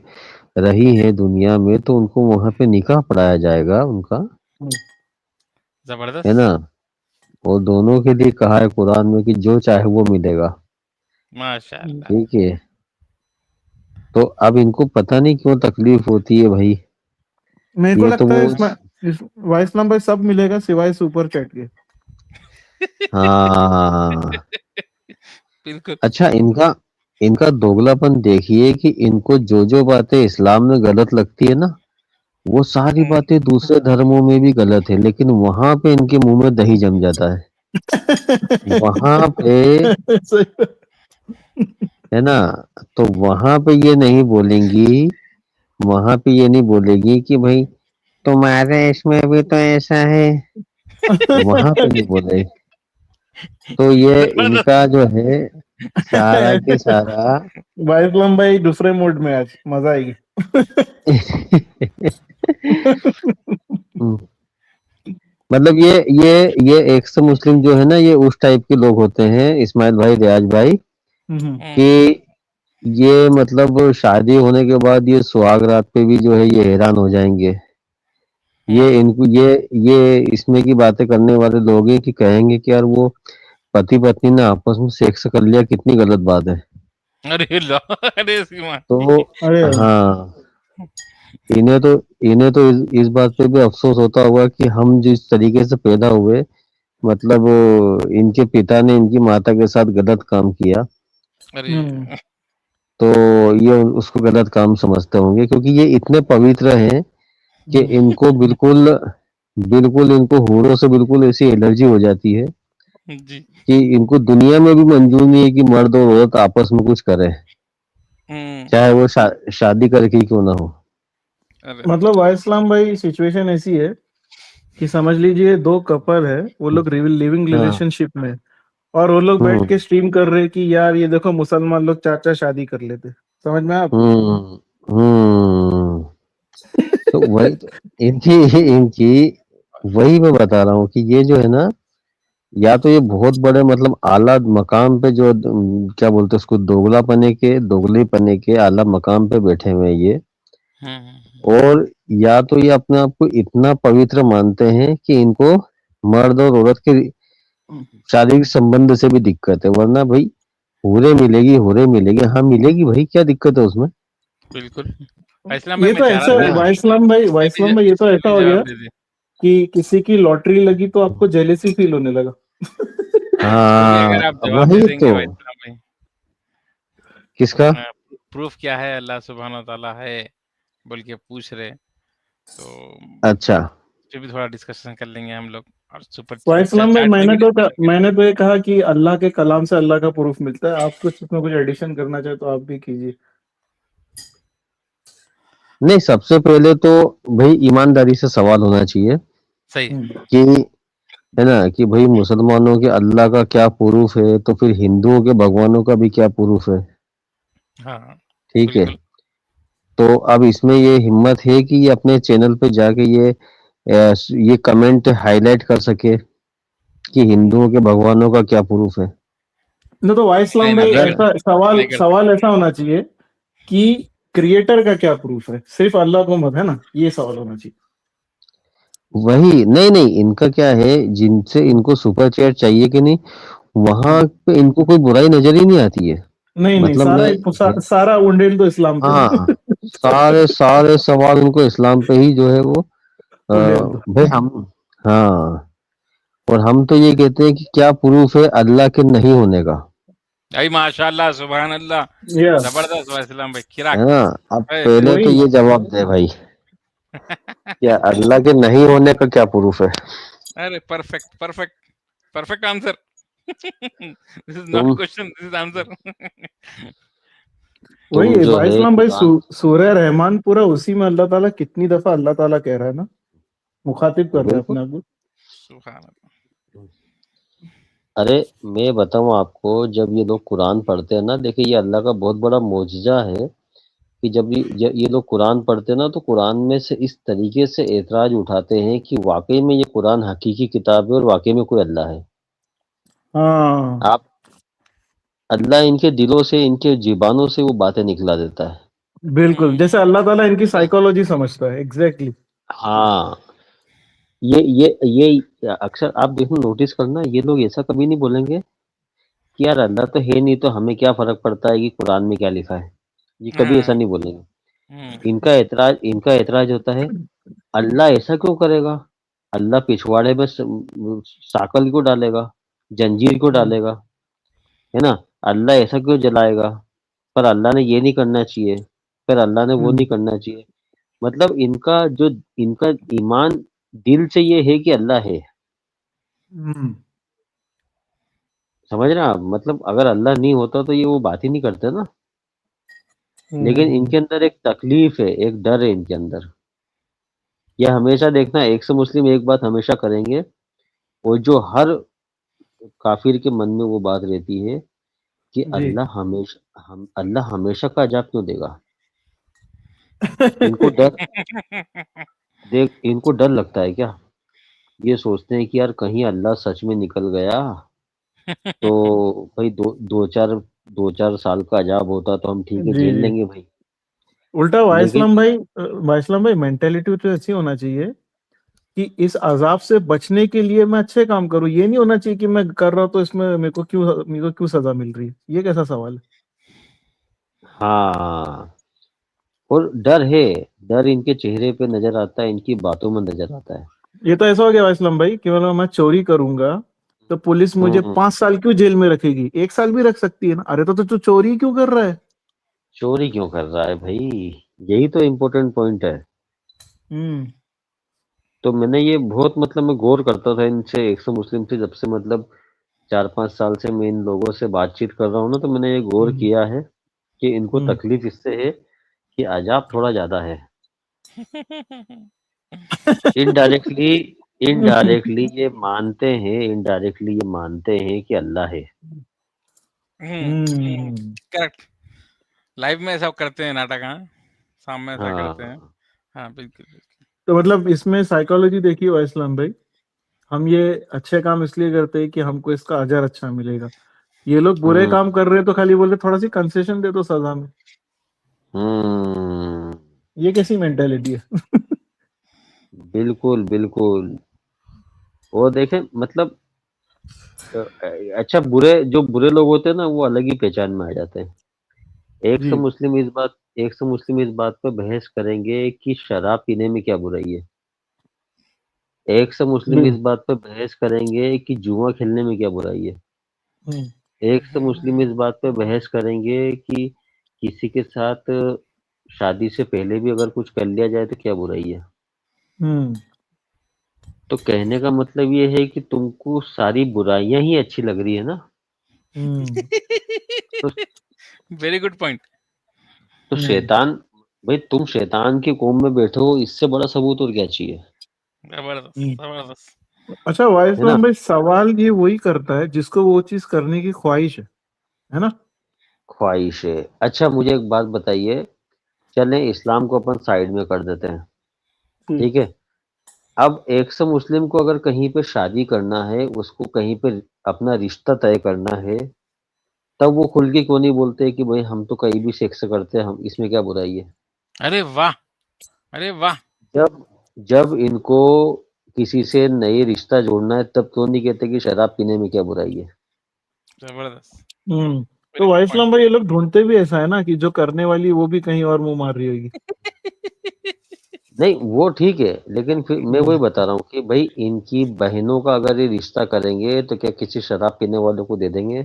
रही हैं दुनिया में, तो उनको वहाँ पे निकाह पढ़ाया जाएगा उनका, है जबरदस्त। ना। और दोनों के लिए कहा है कुरान में कि जो चाहे वो मिलेगा। माशाअल्लाह। ठीक है, तो अब इनको पता नहीं क्यों तकलीफ होती है भाई। मेरे को ये तो लगता है वो इसमें वाइस इस्लाम भाई सब मिलेगा सिवाय सुपर चैट के। हाँ। बिल्कुल। अच्छा, इनका इनका दोगलापन देखिए कि इनको जो जो बातें इस्लाम में गलत लगती है ना, वो सारी बातें दूसरे धर्मों में भी गलत है, लेकिन वहां पे इनके मुंह में दही जम जाता है। वहां पे, सही। है ना, तो वहां पे ये नहीं बोलेंगी, वहां पे ये नहीं बोलेगी कि भाई तुम्हारे इसमें भी तो ऐसा है, वहां पे नहीं बोले। तो ये इनका जो है सारा के सारा वाइस इस्लाम भाई दूसरे मोड में, आज मजा आएगी। मतलब ये एक्स मुस्लिम जो है ना, ये उस टाइप के लोग होते हैं इस्माइल भाई, रियाज भाई, कि ये मतलब शादी होने के बाद ये सुहाग रात पे भी जो है ये हैरान हो जाएंगे। ये इनको ये इसमें की बातें करने वाले लोग हैं कि कहेंगे कि यार वो पति पत्नी ने आपस में सेक्स कर लिया, कितनी गलत बात है। अरे अरे सीमा। तो अरे हाँ, इन्हें तो इस बात पे भी अफसोस होता होगा कि हम जिस तरीके से पैदा हुए, मतलब इनके पिता ने इनकी माता के साथ गलत काम किया, अरे तो ये उसको गलत काम समझते होंगे, क्योंकि ये इतने पवित्र हैं कि इनको बिल्कुल बिल्कुल इनको हूरों से बिल्कुल ऐसी एलर्जी हो जाती है जी। कि इनको दुनिया में भी मंजूर नहीं है कि मर्द और औरत आपस में कुछ करें, चाहे वो शादी करके ही क्यों ना हो। अरे मतलब वाइस इस्लाम भाई, सिचुएशन ऐसी है कि समझ लीजिए दो कपल है, वो लोग लिविंग हाँ। रिलेशनशिप में, और वो लोग बैठ हम्म के स्ट्रीम कर रहे हैं कि यार ये देखो मुसलमान लोग चार चार शादी कर लेते। समझ में आया आपको? हम्म हम्म तो वही तो इनकी इनकी वही मैं बता रहा हूँ कि ये जो है ना, या तो ये बहुत बड़े मतलब आला मकाम पे जो क्या बोलते हैं उसको, दोगलेपने के आला मकाम पे बैठे हुए हैं ये, और या तो ये अपने आप को इतना पवित्र मानते हैं कि इनको मर्द और औरत के शारीरिक संबंध से भी दिक्कत है। वरना भाई हूरे मिलेगी, हाँ मिलेगी भाई, क्या दिक्कत है उसमें। बिल्कुल। इस्लाम भाई ये मैं तो चाह ऐसा रहा था, हाँ वाइस इस्लाम भाई, ये तो ऐसा जल्दी हो गया जवाब दे दे। कि किसी की लॉटरी लगी तो आपको जेलेसी फील होने लगा। चलिए अगर आप हाँ जवाब दे वही देंगे तो। भाई इस्लाम भाई, किसका? प्रूफ क्या है अल्लाह सुब्हान ताला है बोल के पूछ रहे, तो अच्छा, इस पे भी थोड़ा डिस्कशन कर लेंगे हम लोग। और सुपर वाइस इस्लाम भाई, चैट में भी डिस्कशन करेंगे। मैंने तो ये कहा कि अल्लाह के कलाम से अल्लाह का प्रूफ मिलता है। आप कुछ इसमें कुछ एडिशन करना चाहे तो आप भी कीजिए। नहीं सबसे पहले तो भाई ईमानदारी से सवाल होना चाहिए सही है। कि, है ना, कि भाई मुसलमानों के अल्लाह का क्या प्रूफ है, तो फिर हिंदुओं के भगवानों का भी क्या प्रूफ है। हाँ ठीक है, बिल्कुल। तो अब इसमें ये हिम्मत है कि ये अपने चैनल पे जाके ये कमेंट हाईलाइट कर सके कि हिंदुओं के भगवानों का क्या प्रूफ है। न तो वाइस नहीं इस्लाम नहीं भाई, नहीं कर ऐसा सकते, नहीं कर सवाल ऐसा होना चाहिए कि क्रिएटर का क्या प्रूफ है, सिर्फ अल्लाह को मत, है ना, ये सवाल होना चाहिए। वही नहीं नहीं, इनका क्या है, जिनसे इनको सुपर चैट चाहिए कि नहीं, वहां पे इनको कोई बुराई नजर ही नहीं आती है। नहीं नहीं, मतलब मैं सारा उंडेल तो इस्लाम पे हाँ, सारे सारे सवाल उनको इस्लाम पे ही जो है वो उंडेल तो। भाई हम, हाँ, और हम तो ये कहते हैं कि क्या प्रूफ है अल्लाह के नहीं होने का, भाई माशाल्लाह सुभान अल्लाह, या जबरदस्त भाई इस्लाम भाई है किराक। ना। अब है, पहले तो वही। ये जवाब दे भाई, क्या अल्लाह के नहीं होने का क्या प्रूफ है। अरे perfect perfect perfect answer. This is not तुम क्वेश्चन, दिस इज आंसर। वही तुम जो भाई है इस्लाम भाई कुरान सूरह रहमान पूरा उसी में अल्लाह ताला कितनी दफा अल्लाह ताला कह रहा है ना, मुखातिब कर रहा है बिल्कुल। अपने आप को। सुभान अल्लाह। अरे मैं बताऊं आपको, जब ये लोग कुरान पढ़ते हैं ना, देखिए ये अल्लाह का बहुत बड़ा मोजिजा है कि जब ये लोग कुरान पढ़ते हैं ना, तो कुरान में से इस तरीके से एतराज उठाते हैं कि वाकई में ये कुरान हकीकी किताब है और वाकई में कोई अल्लाह है। हाँ आप अल्लाह इनके दिलों से, इनके जुबानों से वो बातें निकला देता है। बिल्कुल, जैसे अल्लाह ताला इनकी साइकोलॉजी समझता है, एग्जैक्टली। हाँ, ये अक्सर आप देखो, नोटिस करना, ये लोग ऐसा कभी नहीं बोलेंगे कि यार अल्लाह तो है नहीं तो हमें क्या फर्क पड़ता है कि कुरान में क्या लिखा है। ये कभी ऐसा हाँ। नहीं बोलेंगे। इनका एतराज होता है, अल्लाह ऐसा क्यों करेगा? अल्लाह पिछवाड़े में साकल क्यों डालेगा, जंजीर क्यों डालेगा, है ना? अल्लाह ऐसा क्यों जलाएगा? पर अल्लाह ने ये नहीं करना चाहिए, पर अल्लाह ने वो नहीं करना चाहिए। मतलब इनका ईमान दिल से ये है कि अल्लाह है। समझ रहे हैं आप? मतलब अगर अल्लाह नहीं होता तो ये वो बात ही नहीं करते ना। लेकिन इनके अंदर एक तकलीफ है, एक डर है इनके अंदर। ये हमेशा देखना, एक से मुस्लिम एक बात हमेशा करेंगे, और जो हर काफिर के मन में वो बात रहती है कि जी। अल्लाह हमेशा का अजाब क्यों देगा? इनको डर इनको डर लगता है क्या? ये सोचते हैं कि यार कहीं अल्लाह सच में निकल गया तो भाई दो चार साल का अजाब होता तो हम ठीक है, जी झेल जी। लेंगे भाई। उल्टा लेकिन वाइसलाम भाई मेंटेलिटी तो ऐसी होना चाहिए कि इस अजाब से बचने के लिए मैं अच्छे काम करूं। ये नहीं होना चाहिए कि मैं कर रहा हूं तो इसमें मेरे को क्यों सजा मिल रही है। ये कैसा सवाल है? हाँ, और डर है, डर इनके चेहरे पे नजर आता है, इनकी बातों में नजर आता है। ये तो ऐसा हो गया वाइसलाम भाई कि मतलब मैं चोरी करूंगा तो पुलिस मुझे हम्म 5 साल क्यों जेल में रखेगी, 1 साल भी रख सकती है ना। अरे तो तू चोरी क्यों कर रहा है? चोरी क्यों कर रहा है भाई? यही तो इम्पोर्टेंट पॉइंट है। हम्म। तो मैंने ये बहुत, मतलब मैं गौर करता था इनसे, एक सौ मुस्लिम से, जब से मतलब 4-5 साल से मैं इन लोगों से बातचीत कर रहा हूँ ना, तो मैंने ये गौर हम्म। किया है कि इनको हम्म। तकलीफ इससे है कि अजाब थोड़ा ज्यादा है। इनडायरेक्टली इनडायरेक्टली ये मानते हैं कि अल्लाह है। हम्म। करेक्ट। लाइव में ऐसा करते हैं नाटक, हाँ, सामने ऐसा करते हैं। हाँ। हाँ, बिल्कुल बिल्कुल। तो मतलब इसमें साइकोलॉजी देखिए वाइसलाम भाई, हम ये अच्छे काम इसलिए करते हैं कि हमको इसका अजर अच्छा मिलेगा। ये लोग बुरे काम हम्म कर रहे हैं तो खाली बोलते थोड़ा सी कंसेशन दे दो सजा में। हम्म ये कैसी मेंटेलिटी है? बिल्कुल बिल्कुल। वो देखें, मतलब अच्छा, जो बुरे लोग होते हैं ना, वो अलग ही पहचान में आ जाते हैं। एक से जी। मुस्लिम इस बात एक से मुस्लिम इस बात पर बहस करेंगे कि शराब पीने में क्या बुराई है। एक से मुस्लिम बिल इस बात पर बहस करेंगे कि जुआ खेलने में क्या बुराई है। हम्म। एक से मुस्लिम इस बात पर बहस करेंगे कि किसी के साथ शादी से पहले भी अगर कुछ कर लिया जाए तो क्या बुराई है। हम्म। तो कहने का मतलब ये है कि तुमको सारी बुराइयां ही अच्छी लग रही है ना। हम्म। तो, वेरी गुड पॉइंट। तो हम्म। शैतान, भाई तुम शैतान की कौम में बैठे हो, इससे बड़ा सबूत और क्या चाहिए? जबरदस्त हम्म। जबरदस्त। अच्छा है ना? वाइसलाम भाई, सवाल ये वही करता है जिसको वो चीज करने की ख्वाहिश है ना? ख्वाहिश है। अच्छा, मुझे एक बात बताइए, चलें इस्लाम को अपन साइड में कर देते हैं, हम्म। ठीक है? अब एक से मुस्लिम को अगर कहीं पे शादी करना है, उसको कहीं पे अपना रिश्ता तय करना है, तब वो खुल के क्यों नहीं बोलते कि भाई हम तो कहीं भी सेक्स करते हैं, हम इसमें क्या बुराई है? अरे वाह, अरे वाह। जब जब इनको किसी से नई रिश्ता जोड़ना है, तब क्यों नहीं कहते कि शराब पीने में क्या बुराई है? जबरदस्त। हम्म। वेरी तो गुड वाइसलाम पॉइंट। भाई ये लोग ढूंढते भी ऐसा है ना कि जो करने वाली वो भी कहीं और मुंह मार रही होगी। नहीं, वो ठीक है, लेकिन फिर मैं हम्म। वही बता रहा हूँ कि भाई इनकी बहनों का अगर ये रिश्ता करेंगे तो क्या किसी शराब पीने वाले को दे देंगे?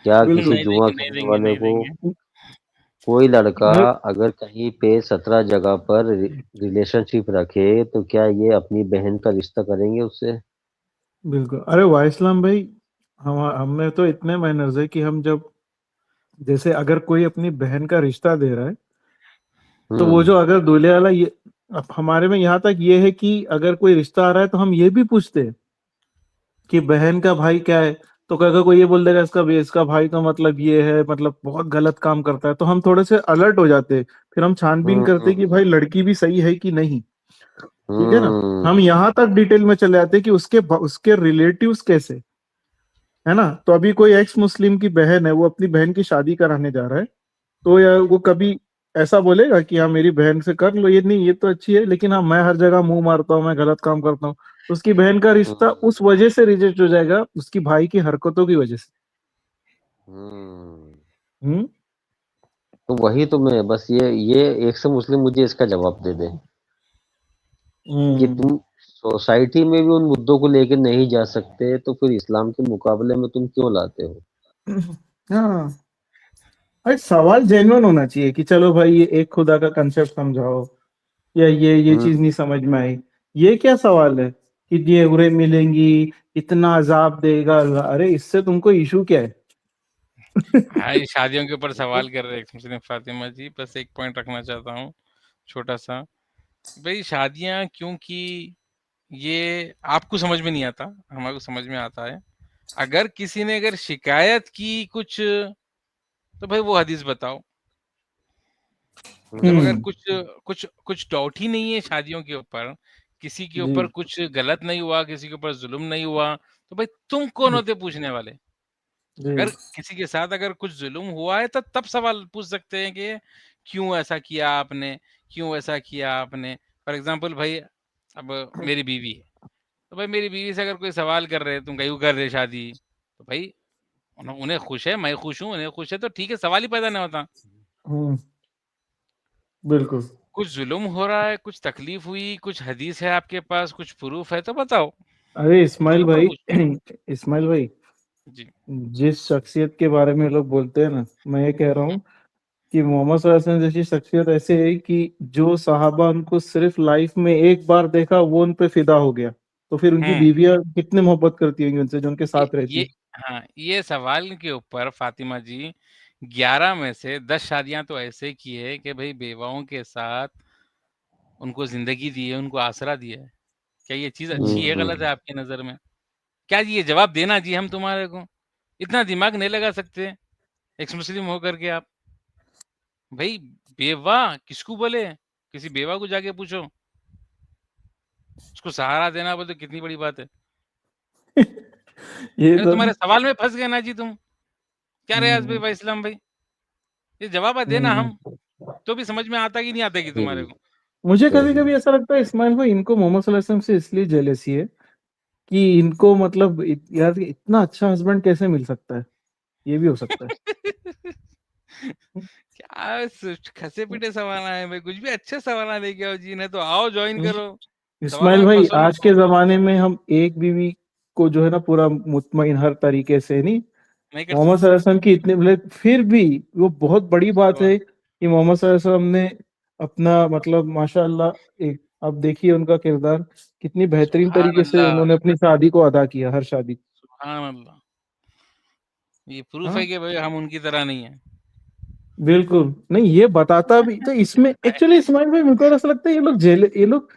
क्या किसी बिल्कुल। नहीं जुआ देंगे, नहीं खेलने देंगे, वाले नहीं को? देंगे। कोई लड़का मैं अगर कहीं पे 17 जगह पर रिलेशनशिप रखे तो क्या ये अपनी बहन का रिश्ता करेंगे उससे? बिल्कुल। अरे वाइसलाम भाई, हम में तो इतने मैनर्स है कि हम जब जैसे अगर कोई अपनी बहन का रिश्ता दे रहा है, तो वो हम्म जो अगर दूल्हे वाला ये, अब हमारे में यहाँ तक ये है कि अगर कोई रिश्ता आ रहा है तो हम ये भी पूछते हैं कि बहन का भाई क्या है। तो अगर कोई ये बोल देगा इसका भाई तो मतलब ये है, मतलब बहुत गलत काम करता है, तो हम थोड़े से अलर्ट हो जाते हैं। फिर हम छानबीन करते हैं कि भाई हम्म लड़की भी सही है कि नहीं। ठीक है ना। हम हम्म यहाँ तक डिटेल में चले जाते हैं कि उसके रिलेटिव्स कैसे है ना। तो अभी कोई एक्स मुस्लिम की बहन है, वो अपनी बहन की शादी कराने जा रहा है, तो या वो कभी ऐसा बोलेगा कि हाँ मेरी बहन से कर लो, ये नहीं ये तो अच्छी है, लेकिन हाँ मैं हर जगह मुंह मारता हूँ, मैं गलत काम करता हूँ। उसकी बहन का रिश्ता उस हम्म वजह से रिजेक्ट हो जाएगा, उसकी भाई की हरकतों की वजह से। हम्म। हम्म। तो वही तो मैं बस ये एक से मुस्लिम मुझे इसका जवाब दे दे कि हम्म। तुम सोसाइटी में भी उन मुद्दों को लेकर नहीं जा सकते, तो फिर इस्लाम के मुकाबले में तुम क्यों लाते हो? हाँ, अरे सवाल जेन्युइन होना चाहिए कि चलो भाई ये एक खुदा का कंसेप्ट समझाओ, या ये चीज नहीं हम्म समझ में आई। ये क्या सवाल है कि ये उरे मिलेंगी, इतना अजाब देगा अल्लाह? अरे इससे तुमको इशू क्या है? हाँ, ये शादियों के ऊपर सवाल कर रहे हैं मुस्लिम फातिमा जी। बस एक पॉइंट रखना चाहता हूँ छोटा सा, भाई शादियां क्योंकि ये आपको समझ में नहीं आता, हमारे को समझ में आता है। अगर किसी ने अगर शिकायत की कुछ, तो भाई वो हदीस बताओ। जब अगर हम्म। कुछ कुछ कुछ डाउट ही नहीं है शादियों के ऊपर, किसी के जी ऊपर कुछ गलत नहीं हुआ, किसी के ऊपर जुल्म नहीं हुआ, तो भाई तुम कौन जी होते पूछने वाले? जी। अगर किसी के साथ अगर कुछ जुल्म हुआ है तो तब सवाल पूछ सकते हैं कि क्यों ऐसा किया आपने, क्यों ऐसा किया आपने। फॉर एग्जाम्पल भाई, अब मेरी बीवी है, तो भाई मेरी बीवी से अगर कोई सवाल कर रहे हैं तुम क्यों कर रहे शादी, तो भाई उन्हें खुश है, मैं खुश हूँ, उन्हें खुश है, तो ठीक है, सवाल ही पैदा नहीं होता। हम्म। बिल्कुल। कुछ जुल्म हो रहा है, कुछ तकलीफ हुई, कुछ हदीस है आपके पास, कुछ प्रूफ है, तो बताओ, अरे इस्माइल उसके ऊपर भाई, पूछो। इस्माइल भाई, जी। जिस शख्सियत के बारे में लोग बोलते हैं ना, मैं ये कह रहा हूँ कि मोहम्मद सल्लल्लाहु अलैहि वसल्लम जैसी शख्सियत ऐसे है कि जो सहाबा उनको सिर्फ लाइफ में एक बार देखा वो उन पे फिदा हो गया, तो फिर उनकी हम्म बीवियां कितने मोहब्बत करती होंगी उनसे जो उनके ये साथ रहती। ये हाँ, ये सवाल के ऊपर फातिमा जी 11 में से 10 शादियां तो ऐसे की है कि भाई बेवाओं के साथ उनको जिंदगी दी है, उनको आसरा दिया है। क्या ये चीज अच्छी है, गलत है हम्म आपकी नजर में? क्या जी ये जवाब देना जी हम तुम्हारे को? इतना दिमाग नहीं लगा सकते एक्स मुस्लिम होकर के आप? भाई बेवा किसको बोले? किसी बेवा को जाके पूछो, उसको सहारा देना बोले तो कितनी बड़ी बात है। ये अरे तो। तुम्हारे सवाल में फंस गए ना जी तुम। क्या रियाज भाई, हम्म। भाई इस्लाम भाई, ये जवाब देना हम्म। हम, तो भी समझ में आता कि नहीं आता कि तुम्हारे सही को? मुझे कभी सही। कभी ऐसा लगता है इस्माइल भाई, इनको मोहम्मद सल्लल्लाहु अलैहि वसल्लम से इसलिए जेलेसी है कि इनको मतलब यार इतना अच्छा हस्बैंड कैसे मिल सकता है, ये भी हो सकता है। क्या खसे पीटे सवाल आए भाई, कुछ भी अच्छे सवाल लेके आओ जी, नहीं तो आओ ज्वाइन करो, सवालों इस्माइल में भाई, फंसो आज मत। के जमाने में हम एक बीवी को जो है ना पूरा मुतमईन हर तरीके से नहीं, नहीं कर मोहम्मद सकते। सल्लल्लाहु अलैहि वसल्लम की इतने मतलब फिर भी वो बहुत बड़ी बात सुभान है कि मोहम्मद सल्लल्लाहु अलैहि वसल्लम ने अपना मतलब माशाअल्लाह एक, अब देखिए उनका किरदार कितनी बेहतरीन सुभान तरीके से अल्लाह, उन्होंने अपनी शादी को अदा किया, हर शादी। सुभान अल्लाह। ये प्रूफ है हाँ कि भाई हम उनकी तरह नहीं है। बिल्कुल नहीं, ये बताता भी तो इसमें एक्चुअली इस्माइल भाई मेरे को ऐसा लगता है ये लोग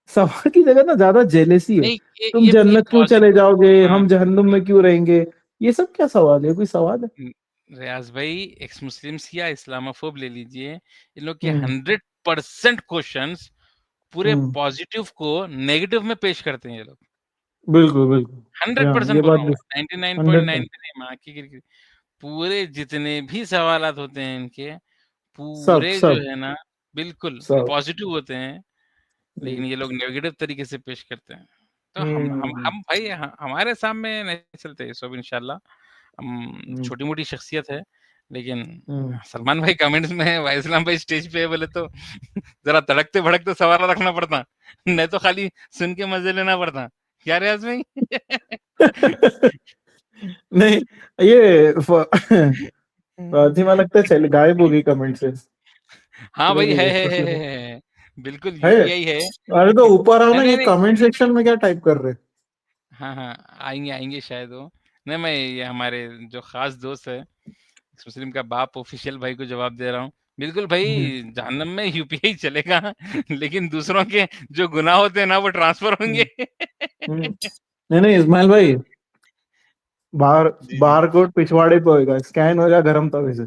सवाल की जगह ना ज्यादा जेलेसी है। नहीं, तुम ये जन्नत क्यों चले पॉजिटिव। जाओगे, हाँ, हम जहन्नुम में क्यों रहेंगे? ये सब क्या सवाल है, कोई सवाल है? रियाज भाई, एक्स मुस्लिम्स या इस्लामोफोब ले लीजिए, इन लोग के हम्म। 100% क्वेश्चंस पूरे हम्म। पॉजिटिव को नेगेटिव में पेश करते हैं ये लोग। बिल्कुल बिल्कुल, हाँ 100% ये बात भी बोलूंगा, 100%। 99.99 माँ की किरकिरी। पूरे जितने भी सवालात होते हैं इनके, सब पूरे जो सब है ना, बिल्कुल सब। पॉजिटिव होते हैं, जी। लेकिन ये लोग नेगेटिव तरीके से पेश करते हैं। तो हम्म। हम भाई हमारे सामने नहीं चलते ये सब इंशाल्लाह। हम हम्म। छोटी-मोटी शख्सियत है, लेकिन हम्म। सलमान भाई कमेंट्स में भाई इस्लाम भाई स्टेज पे है बोले तो ज़रा तड़कते-भड़कते सवाल रखना पड़ता, नहीं तो खाली सुन के मज़े लेना पड़ता। क्या रियाज़ भाई? नहीं, ये फातिमा लगता है चल गायब हो गई कमेंट से। हाँ चले भाई, गई है, वो है, है, सोशल है, में। है, है। बिल्कुल है। यूपीआई है। अरे तो ऊपर आओ नहीं, ना, नहीं, ये नहीं। कमेंट सेक्शन में क्या टाइप कर रहे? हाँ, हाँ, आएँगे, आएँगे शायद वो। नहीं, मैं ये हमारे जो ख़ास दोस्त है, एक्स मुस्लिम का बाप ऑफिशियल भाई को जवाब दे रहा हूँ, बिल्कुल भाई जहन्नम में यूपीआई चलेगा लेकिन दूसरों के जो गुनाह होते हैं ना वो ट्रांसफर होंगे। नहीं नहीं इस्माइल भाई, बार जी, जी। बार कोड पिछवाड़े पे होएगा, स्कैन होएगा गरम तवे से।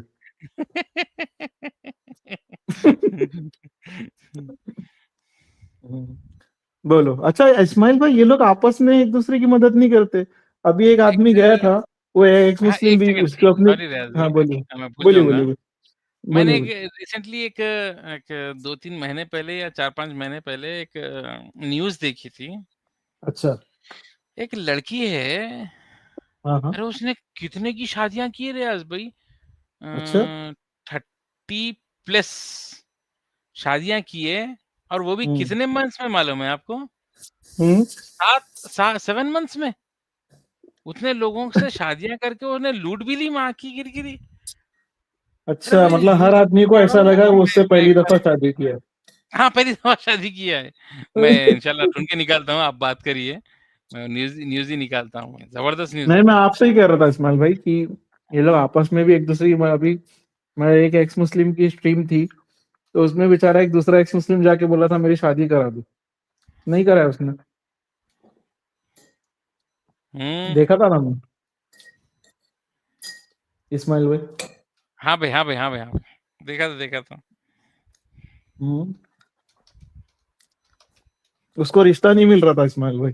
बोलो। अच्छा इस्माइल भाई, ये लोग आपस में एक दूसरे की मदद नहीं करते? अभी एक आदमी गया था, वो एक्स हाँ, मुस्लिम एक भी, सेकंड उसको अपने। सॉरी रियाज़ हाँ भाई, बोलिए मैं भूल बोलिए जाऊँगा। बोलिए मैंने बोलिए एक बोलिए। रिसेंटली एक 2-3 महीने पहले या 4-5 महीने पहले एक न्यूज़ देखी थी। अच्छा। एक लड़की है, हाँ हाँ। अरे उसने कितने की शादियाँ की है रियाज़ भाई, अच्छा। 30 प्लस शादियाँ की है, और वो भी हम्म कितने मंथ्स में मालूम है आपको? हम्म 7 मंथ्स में। उतने लोगों से शादियाँ करके उन्हें लूट भी ली माँ की गिरगिरी। अरे अच्छा, भाई मतलब हर न्यूज़ आदमी को पढ़ ऐसा रहा लगा हूँ वो उससे मैं पहली एक दफा बार, शादी किया है। हाँ, पहली दफ़ा शादी किया है। मैं इंशाल्लाह ढूँढ के निकालता हूँ, आप बात करिए। मैं न्यूज़ न्यूज़ ही निकालता हूँ, ज़बरदस्त न्यूज़ नहीं, है मैं भाई। आपसे ही कह रहा था इस्माइल भाई कि ये लोग आपस में भी एक दूसरे की, अभी मैं एक एक्स मुस्लिम की स्ट्रीम थी, तो उसमें बेचारा एक दूसरा एक्स मुस्लिम जाके बोला था मेरी शादी करा दो, नहीं कराया उसने। हुँ। देखा था ना मैं, इस्माइल भाई। हाँ भाई, हाँ भाई, हाँ भाई, हाँ भाई। देखा था। हम्म उसको रिश्ता नहीं मिल रहा था इस्माइल भाई।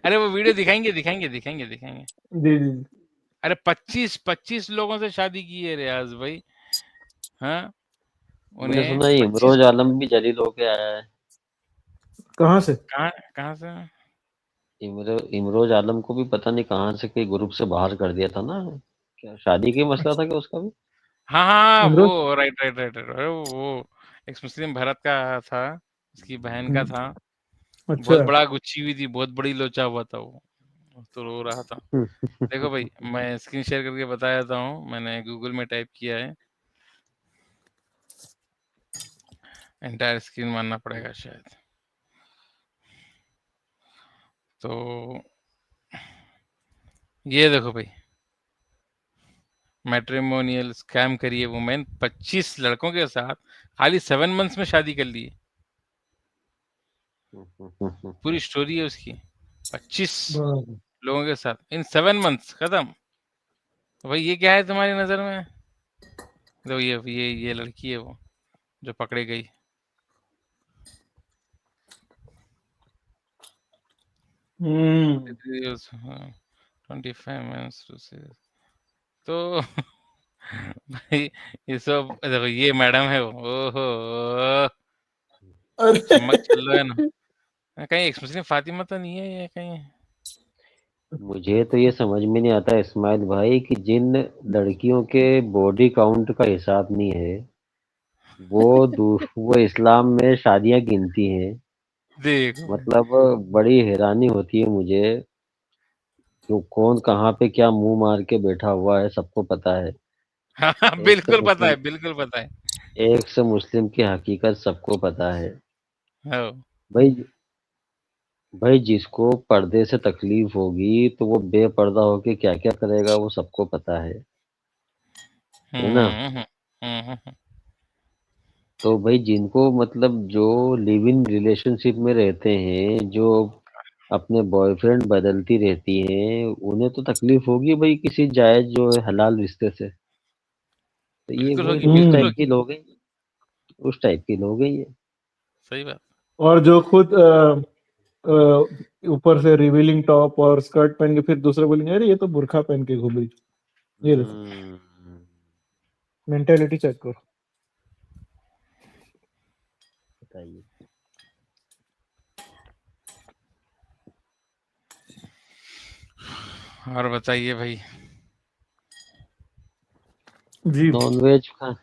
अरे वो वीडियो दिखाएँगे। जी जी जी। अरे 25 लोगों से शादी की है रियाज़ भाई। हाँ, मैंने उन्हें सुना है 25 इमरोज आलम भी जलील होके आया है। कहाँ से? कहाँ कहाँ से? इमरोज आलम को भी पता नहीं कहाँ से कोई ग्रुप से बाहर कर दिया था ना, क्या शादी की मसला था क्या उसका भी? हाँ, हाँ, इमरोज। वो राइट। अरे वो एक्स मुस्लिम भरत का था, उसकी बहन का था। अच्छा। बहुत बड़ा गुच्छी हुई थी, बहुत बड़ी लोचा हुआ था वो। तो रो रहा था। देखो भाई, मैं स्क्रीन शेयर करके बता देता हूँ, मैंने गूगल में टाइप किया है। एंटायर स्क्रीन मानना पड़ेगा शायद। तो ये देखो भाई, मैट्रिमोनियल स्कैम करी है वुमेन, 25 लड़कों के साथ खाली 7 मंथ्स में शादी कर ली है। पूरी स्टोरी है उसकी। 25 बराबर। लोगों के साथ इन 7 मंथ्स खत्म। तो भाई ये क्या है तुम्हारी नज़र में? तो ये लड़की है वो जो पकड़ी गई। हम्म 25 मंथ्स टू से, तो भाई ये सब देखो, ये मैडम है वो। ओहो, चम्मक अरे चल रहा है ना। कहीं एक्स मुस्लिम फातिमा तो नहीं है ये कहीं? मुझे तो ये समझ में नहीं आता इस्माइल भाई कि जिन लड़कियों के बॉडी काउंट का हिसाब नहीं है, वो इस्लाम में शादियां गिनती हैं। देखो भाई। मतलब बड़ी हैरानी होती है मुझे, कि कौन कहाँ पे क्या मुंह मार के बैठा हुआ है सबको पता है। हाँ, हाँ, एक से बिल्कुल पता है, मुस्लिम बिल्कुल पता है। एक से मुस्लिम की हकीकत सबको पता है। हाँ। भाई भाई जिसको पर्दे से तकलीफ होगी तो वो बेपर्दा होके क्या क्या करेगा वो सबको पता है ना? हुँ, हुँ, हुँ, हुँ, हुँ। तो भाई जिनको मतलब जो लिव इन रिलेशनशिप में रहते हैं, जो अपने बॉयफ्रेंड बदलती रहती हैं, उन्हें तो तकलीफ होगी भाई किसी जायज जो है हलाल रिश्ते से। तो ये बिल्कुल वो होगी, उस बिल्कुल टाइप हम्म की होगी। लोग हैं, उस टाइप की लोग हैं ये। सही बात। और जो खुद ऊपर से रिवीलिंग टॉप और स्कर्ट पहन के फिर दूसरे बोलेंगे अरे ये तो बुर्का पहन के घूम रही। ये देखो, हम्म, मेंटेलिटी चेक करो। बताइए। और बताइए भाई। जी। नॉनवेज खा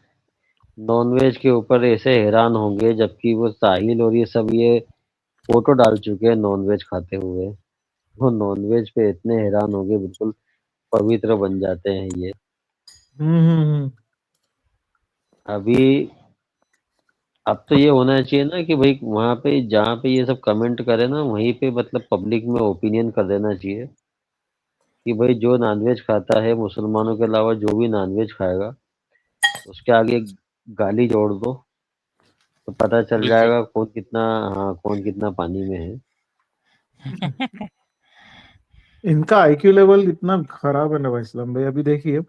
नॉनवेज के ऊपर ऐसे हैरान होंगे, जबकि वो साहिल और ये सब ये फोटो डाल चुके हैं नॉनवेज खाते हुए। वो नॉनवेज पे इतने हैरान होंगे, बिल्कुल पवित्र बन जाते हैं ये। हम्म। अभी अब तो ये होना चाहिए ना कि भाई वहां पे जहाँ पे ये सब कमेंट करे ना, वहीं पे मतलब पब्लिक में ओपिनियन कर देना चाहिए कि भाई जो नॉनवेज खाता है, मुसलमानों के अलावा जो भी नॉनवेज खाएगा, उसके आगे गाली जोड़ दो, तो पता चल बिल्कुल। जाएगा कौन कितना पानी में है। इनका आईक्यू लेवल इतना खराब है ना भाई इस्लाम भाई। अभी देखिए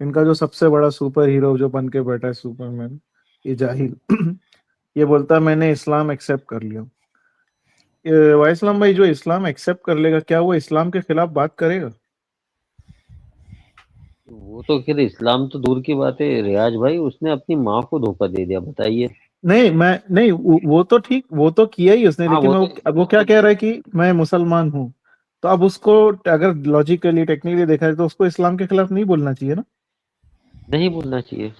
इनका जो सबसे बड़ा सुपर हीरो जो बन के बैठा है सुपरमैन, ये जाहिल ये बोलता है मैंने इस्लाम एक्सेप्ट कर लिया। भाई इस्लाम भाई जो इस्लाम एक्सेप्ट कर लेगा, क्या वो इस्लाम के खिलाफ बात करेगा? वो तो फिर इस्लाम तो दूर की बात है रियाज भाई, उसने अपनी माँ को धोखा दे दिया, बताइए। नहीं मैं नहीं वो तो ठीक, वो तो किया ही उसने, हाँ लेकिन वो वो तो अब वो वो क्या तो कह रहा है कि मैं मुसलमान हूँ। तो अब उसको अगर लॉजिकली टेक्निकली देखा जाए तो उसको इस्लाम के खिलाफ नहीं बोलना चाहिए ना। नहीं बोलना चाहिए।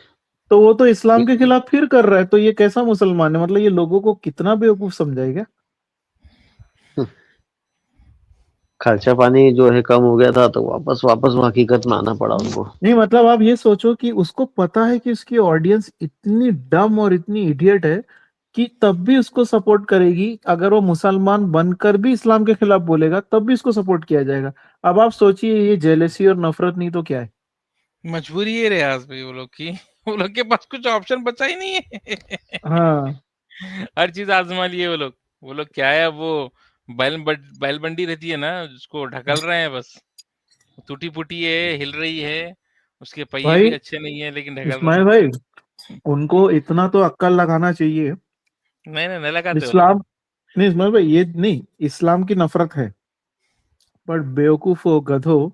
तो वो तो इस्लाम के लेकिन खिलाफ फिर कर रहा है, तो ये कैसा मुसलमान है? मतलब ये लोगों को कितना बेवकूफ समझाएगा। खर्चा पानी जो है कम हो गया था, तो वापस वापस वो हकीकत में आना पड़ा उनको। नहीं मतलब आप ये सोचो कि उसको पता है कि उसकी ऑडियंस इतनी डम और इतनी इडियट है कि तब भी उसको सपोर्ट करेगी। अगर वो मुसलमान बनकर भी इस्लाम के खिलाफ बोलेगा तब भी उसको सपोर्ट किया जाएगा। अब आप सोचिए ये जेलेसी और नफरत नहीं तो क्या है। मजबूरी है रियाज भाई वो लोग की। वो लोग के पास कुछ ऑप्शन बचा ही नहीं है। हाँ हर चीज आजमा लिए वो लोग। वो लोग क्या है, वो बैल बंडी रहती है ना, उसको ढकल रहे हैं बस। टूटी फूटी है, हिल रही है, उसके पहिए भी भाई अच्छे नहीं है, लेकिन ढकल रहे इस्माइल हैं। भाई, उनको इतना तो अक्ल लगाना चाहिए। नहीं नहीं नहीं लगाते वो लोग। इस्लाम नहीं इस्माइल भाई, ये नहीं इस्लाम की नफरत है, पर बेवकूफ हो गधो,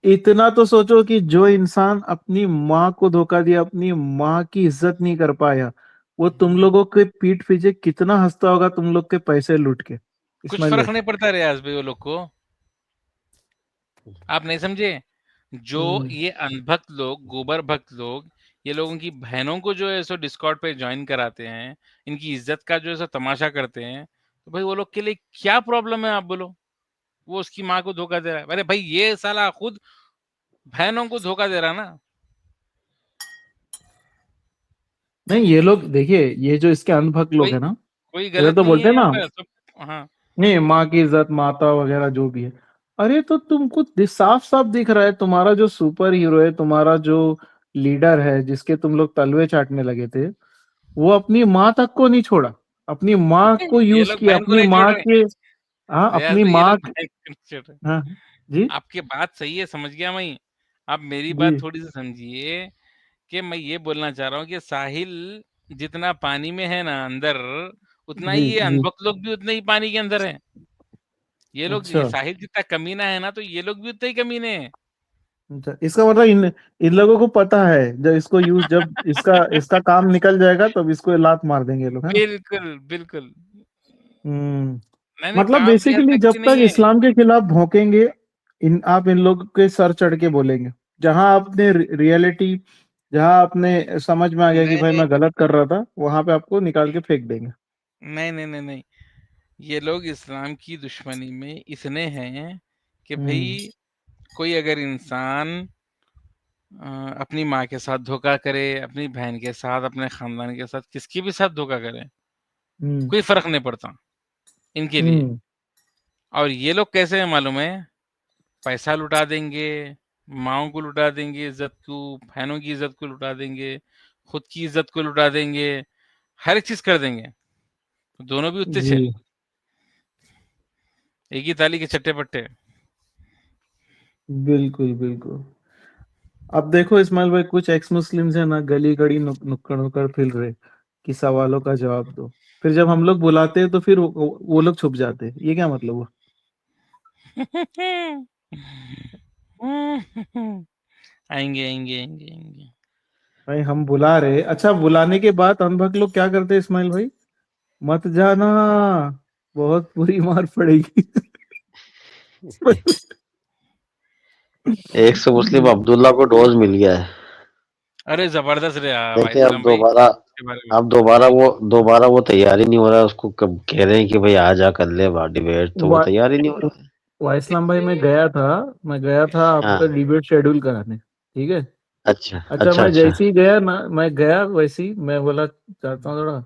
इतना तो सोचो कि जो इंसान अपनी माँ को धोखा दिया, अपनी माँ की इज्जत नहीं कर पाया, वो तुम लोगों के पीठ पीछे कितना हंसता होगा तुम लोग के पैसे लूट के। कुछ इस्माइल फर्क भाई। नहीं पड़ता रियाज भाई वो लोग को। आप नहीं समझे। जो हम्म ये अनभक्त लोग, गोबर भक्त लोग, ये लोगों की बहनों को जो है सो डिस्कॉर्ड पे ज्वाइन कराते हैं, इनकी इज्जत का जो है सो तमाशा करते हैं, तो भाई वो लोग के लिए क्या प्रॉब्लम है आप बोलो। वो उसकी माँ को धोखा दे रहा है, अरे भाई ये साला खुद बहनों को धोखा दे रहा है ना। नहीं ये लोग देखिए, ये जो इसके अंधभक्त लोग कोई है ना, कोई इधर गलत तो नहीं बोलते है हैं यहाँ ना, पर सब। हाँ। नहीं माँ की इज्जत माता वगैरह जो भी है। अरे तो तुमको साफ साफ दिख रहा है तुम्हारा जो सुपर हीरो है, तुम्हारा जो लीडर है जिसके तुम लोग तलवे चाटने लगे थे, वो अपनी माँ तक को नहीं छोड़ा, अपनी माँ को ये यूज लोग किया, बहन को अपनी नहीं छोड़ माँ रहे के। हैं। हाँ रियाज अपनी भाई ये माँ लोग बहन को नहीं छोड़ रहे। हाँ जी आपकी बात सही है, समझ गया मैं। आप मेरी जी बात थोड़ी सी समझिए। कि मैं ये बोलना चाह रहा हूँ कि साहिल जितना पानी में है ना अंदर, उतना जी ही ये जी। अनभक्त लोग भी उतने ही पानी के अंदर है। ये लोग, ये अच्छा साहिल जितना कमीना है ना, तो ये लोग भी उतने ही कमीने हैं। अच्छा, इसका मतलब इन लोगों को पता है जब इसको यूज, जब इसका इसका काम निकल जाएगा तब इसको लात मार देंगे ये लोग, है ना। बिल्कुल बिल्कुल। हम्म। नहीं नहीं, मतलब काम की हद बेसिकली तक जब भी तक नहीं है। इस्लाम के खिलाफ भौंकेंगे, आप इन लोग के सर चढ़ के बोलेंगे। जहां आपने रियलिटी, जहां आपने समझ में आ गया कि नहीं भाई नहीं मैं गलत कर रहा था, वहां पे आपको निकाल के फेंक देंगे। नहीं नहीं नहीं नहीं, ये लोग इस्लाम की दुश्मनी में इतने हैं कि हम्म भाई कोई अगर इंसान अपनी माँ के साथ धोखा करे, अपनी बहन के साथ, अपने खानदान के साथ, किसकी भी साथ धोखा करे, हम्म कोई फर्क नहीं पड़ता इनके लिए। हम्म और ये लोग कैसे हैं मालूम है? पैसा लुटा देंगे, माँओं को लुटा देंगे, इज्जत को, बहनों की इज्जत को लुटा देंगे, खुद की इज्जत को लुटा देंगे, हर एक चीज कर देंगे। तो दोनों भी उत्ते जी छे, एक ही ताली के चट्टे पट्टे। बिल्कुल बिल्कुल। अब देखो इस्माइल भाई, कुछ एक्स मुस्लिम्स है ना गली गली नुक्कड़ नुक्कड़ फिर रहे कि सवालों का जवाब दो। फिर जब हम लोग बुलाते हैं तो फिर वो लोग छुप जाते हैं। ये क्या मतलब हुआ? आएंगे आएंगे आएंगे आएंगे। भाई हम बुला रहे, अच्छा बुलाने के बाद अनभक्त लोग क्या करते हैं इस्माइल भाई? मत जाना, बहुत बुरी मार पड़ेगी। एक से मुस्लिम अब्दुल्ला को डोज मिल गया है। अरे जबरदस्त रे भाई देखिए इस्लाम भाई के बारे में। अब दोबारा वो तैयार ही नहीं हो रहा है, उसको कब कह रहे हैं कि भाई आ जा कर ले डिबेट, तो वो वा, तैयार ही नहीं हो रहा है। इस्लाम भाई मैं गया था आपका हाँ। डिबेट शेड्यूल कराने, ठीक है। अच्छा अच्छा अच्छा मैं अच्छा। जैसे ही गया ना, मैं गया वैसे ही मैं बोला चाहता हूँ थोड़ा।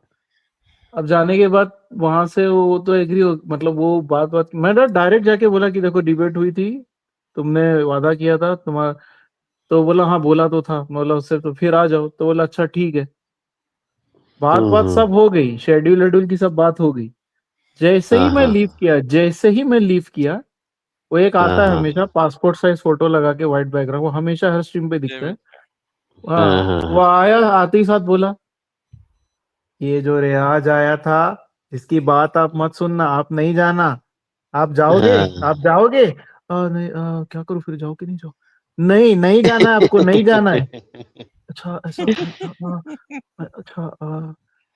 अब जाने के बाद वहां से वो तो एग्री हो, मतलब वो बात बात मैं डायरेक्ट जाके बोला कि देखो डिबेट हुई थी, तुमने वादा किया था तुम्हारा, तो बोला हाँ बोला तो था, बोला उससे तो फिर आ जाओ, तो बोला अच्छा ठीक है। बात बात सब हो गई, शेड्यूल वेड्यूल की सब बात हो गई। जैसे ही मैं लीव किया, वो एक आता है हमेशा पासपोर्ट साइज फोटो लगा के व्हाइट बैकग्राउंड, वो हमेशा हर स्ट्रीम पे दिखता है। हाँ, वो आया, आते ही साथ बोला ये जो रियाज आया था इसकी बात आप मत सुनना, आप नहीं जाना, आप जाओगे, आप जाओगे? नहीं, क्या करूं फिर, जाओ कि नहीं जाओ? नहीं, नहीं जाना है आपको, नहीं जाना है। अच्छा ऐसा,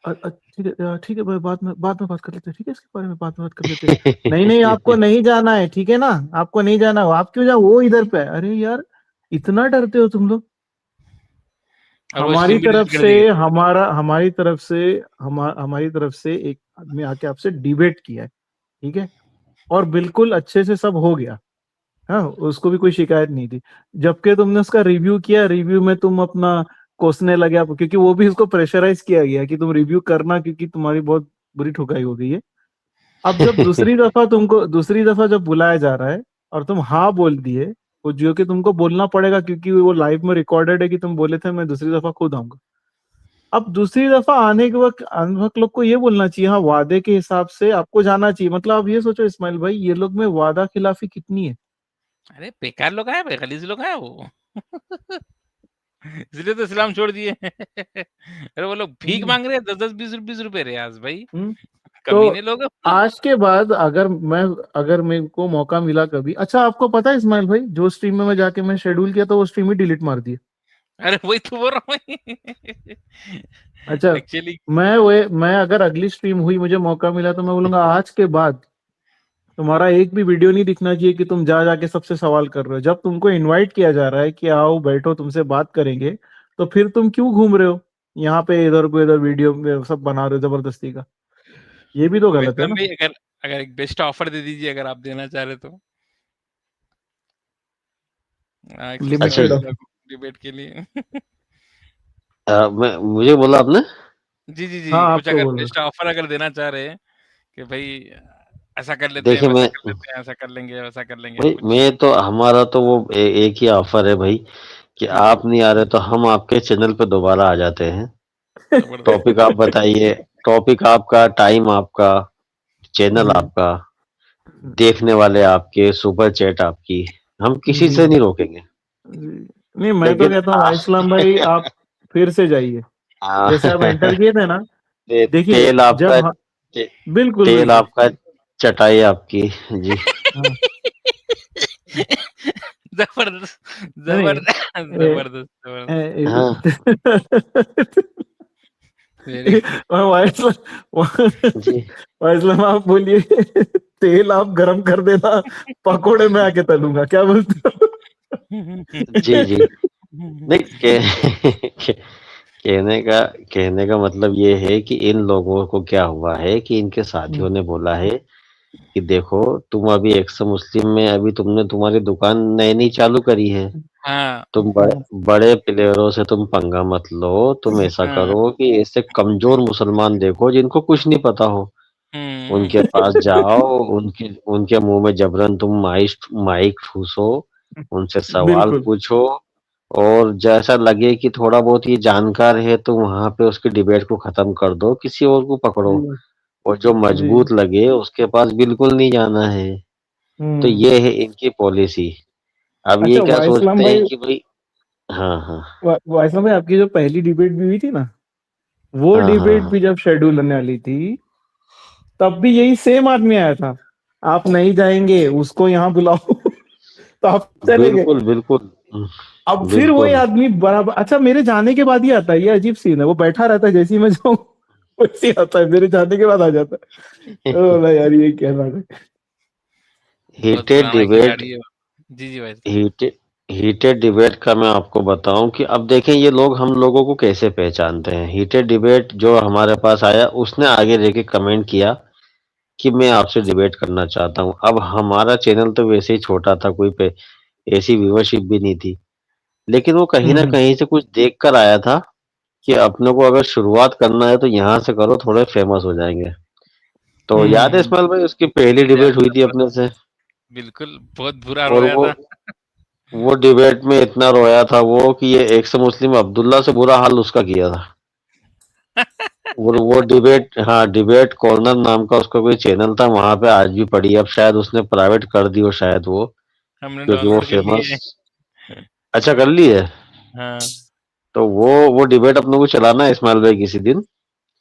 अच्छा ठीक है, ठीक है भाई, बाद में बात कर लेते हैं, ठीक है, इसके बारे में बाद में बात कर लेते हैं। नहीं नहीं, आपको नहीं जाना है, ठीक है ना, आपको नहीं जाना हो, आप क्यों जाओ, वो इधर पे है। अरे यार इतना डरते हो तुम लोग? और वो हमारी स्ट्रीम भी तरफ डिलीट कर से दी। हमारी तरफ से एक आदमी आके आपसे डिबेट किया है, ठीक है, और बिल्कुल अच्छे से सब हो गया। हाँ, उसको भी कोई शिकायत नहीं थी। जबकि तुमने उसका रिव्यू किया, रिव्यू में तुम अपना कोसने लगे आप, क्योंकि वो भी उसको प्रेशराइज किया गया कि तुम रिव्यू करना, क्योंकि तुम्हारी बहुत बुरी ठुकाई हो गई है। अब जब दूसरी दफा जब बुलाया जा रहा है और तुम हाँ बोल दिए, वो जो कि तुमको बोलना पड़ेगा क्योंकि वो लाइव में रिकॉर्डेड है कि तुम बोले थे मैं दूसरी दफा खुद आऊंगा। अब दूसरी दफा आने के वक्त अनुभव लोग को ये बोलना चाहिए हाँ वादे के हिसाब से आपको जाना चाहिए। मतलब आप ये सोचो इस्माइल भाई, ये लोग में वादा खिलाफी कितनी है। अरे बेकार लोग आए, बेगलीज लोग आए वो। इसलिए तो इस्लाम छोड़ दिए। अरे वो लोग भीख हम्म, मांग रहे हैं 10-10 20 रुपए रियाज भाई, हम्म। तो कमीने लोग। आज के बाद अगर मेरे को मौका मिला कभी, अच्छा आपको पता है इस्माइल भाई, जो स्ट्रीम में मैं जाके मैं शेड्यूल किया था वो स्ट्रीम ही डिलीट मार दी। अरे वही तो बोल रहा हूँ। अच्छा, एक्चुअली मैं अगर अगली स्ट्रीम हुई, मुझे मौका मिला, तो मैं बोलूंगा आज के बाद तुम्हारा एक भी वीडियो नहीं दिखना चाहिए कि तुम जा जाके सबसे सवाल कर रहे हो। जब तुमको इनवाइट किया जा रहा है कि आओ बैठो तुमसे बात करेंगे, तो फिर तुम क्यों घूम रहे हो यहाँ पे, इधर को इधर वीडियो में सब बना रहे हो जबरदस्ती का? ये भी तो तो गलत है इस्लाम ना। भाई, अगर अगर एक बेस्ट ऑफर दे दीजिए, अगर आप देना चाह रहे तो लिमिटेड अच्छा, ऑफ। डिबेट के लिए। मुझे बोला आपने? जी जी हाँ जी, कुछ आपको अगर बोल रहे बेस्ट ऑफर अगर देना चाह रहे हैं कि भाई ऐसा कर लेते हैं, देखिए, वैसा मैं कर लेते हैं, ऐसा कर लेंगे, वैसा कर लेंगे भाई, कुछ। मैं तो हमारा तो वो एक ही ऑफर है भाई, कि जी जी, आप नहीं आ रहे तो हम आपके चैनल पे दोबारा आ जाते हैं। हो। जबरदस्त। टॉपिक आप बताइए, टॉपिक आपका, टाइम आपका, चैनल जी आपका, देखने वाले आपके, सुपर चैट आपकी, हम किसी जी से नहीं रोकेंगे। जी। नहीं, मैं तो लेकिन कहता हूँ इस्लाम भाई आप फिर से जाइए, आ, जैसे आप एंटर किए थे ना। देखिए तेल आपका, ते, बिल्कुल तेल बिल्कुल। आपका, चटाई आपकी। जी। हाँ, जबरदस्त, नहीं जबरदस्त, ए, जबरदस्त, जबरदस्त। हाँ वेरी वाइस जी वाइसलाम आप बोलिए, तेल आप गरम कर देना, पकोड़े में आके तलूंगा, क्या बोलते हो? जी जी। नहीं, कहने का मतलब ये है कि इन लोगों को क्या हुआ है कि इनके साथियों ने बोला है कि देखो, तुम अभी एक्स मुस्लिम में, अभी तुमने तुम्हारी दुकान नई नई चालू करी है, हाँ, तुम बड़े प्लेयरों से तुम पंगा मत लो, तुम ऐसा हाँ। करो कि ऐसे कमजोर मुसलमान देखो जिनको कुछ नहीं पता हो, उनके पास जाओ, उनके उनके मुंह में जबरन तुम माइक ठूसो, उनसे सवाल बिल्कुल पूछो, और जैसा लगे कि थोड़ा बहुत ये जानकार है तो वहां पे उसकी डिबेट को खत्म कर दो, किसी और को पकड़ो, जी और जो जी। मजबूत लगे उसके पास बिल्कुल नहीं जाना है। तो हम्म। ये है इनकी पॉलिसी। अब ये अच्छा क्या वाइसलाम सोचते हैं भाई, कि भाई, हाँ हाँ वाइसलाम भाई आपकी जो पहली डिबेट भी हुई थी ना, वो हाँ हाँ डिबेट हाँ, भी जब शेड्यूल होने वाली थी, तब भी यही सेम आदमी आया था, आप नहीं जाएंगे उसको यहाँ बुलाओ। तो आप चले गए। बिल्कुल बिल्कुल। अब फिर वही बिल्कुल। आदमी बराबर, अच्छा मेरे जाने के बाद ही आता है, ये अजीब सीन है, वो बैठा रहता है जैसे ही मैं जाऊं वैसे ही आता है, मेरे जाने के बाद आ जाता है। ओ बोला यार ये क्या बात है। बहुत हीटेड पुराना डिबेट, खिलाड़ी है वो। जी, जी भाई साहब। हीटेड हीटेड डिबेट का मैं आपको बताऊं कि अब देखें ये लोग हम लोगों को कैसे पहचानते हैं। हीटेड डिबेट जो हमारे पास आया, उसने आगे लेके कमेंट किया कि मैं आपसे डिबेट करना चाहता हूं। अब हमारा चैनल तो वैसे ही छोटा था, कोई पे ऐसी व्यूअरशिप भी नहीं थी, लेकिन वो कहीं ना हम्म कहीं से कुछ देख कर आया था कि अपने को अगर शुरुआत करना है तो यहाँ से करो, थोड़े फेमस हो जाएंगे। तो याद है हम्म। इस्माइल भाई, उसकी पहली यार डिबेट हुई थी अपने जबरदस्त, से? बिल्कुल, बहुत बुरा और रोया था। वो डिबेट में इतना रोया था वो कि ये एक्स मुस्लिम अब्दुल्ला से बुरा हाल उसका किया था। वो डिबेट, हाँ, डिबेट कॉर्नर नाम का उसका कोई चैनल था, वहां पे आज भी पड़ी है। अब शायद उसने प्राइवेट कर दी हो शायद वो, हमने क्योंकि वो डाउनलोड कर ली फेमस। है। अच्छा, कर ली है। हाँ, तो वो डिबेट अपने को चलाना है इस्माइल भाई किसी दिन।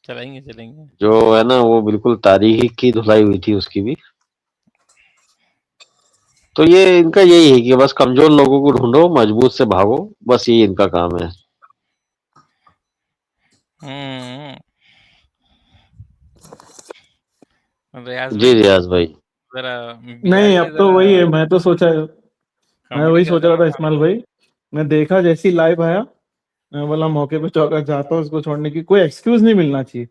चलाएँगे, चलाएँगे। जो है ना वो बिल्कुल तारीख की धुलाई हुई थी उसकी भी। तो ये इनका यही है कि बस कमजोर लोगों को ढूंढो, मजबूत से भागो, बस यही इनका काम है। हुँ, रियाज़ जी भाई, रियाज भाई। ज़रा नहीं, बिलाल भाई अब तो ज़रा वही है। मैं कॉमेडी वही कर सोच दो रहा ना था वहाँ इस्माइल पे। भाई। मैं देखा जैसी लाइव आया, मैं बोला मौके पे चौका जाता हूँ, इसको छोड़ने की कोई एक्सक्यूज नहीं मिलना चाहिए।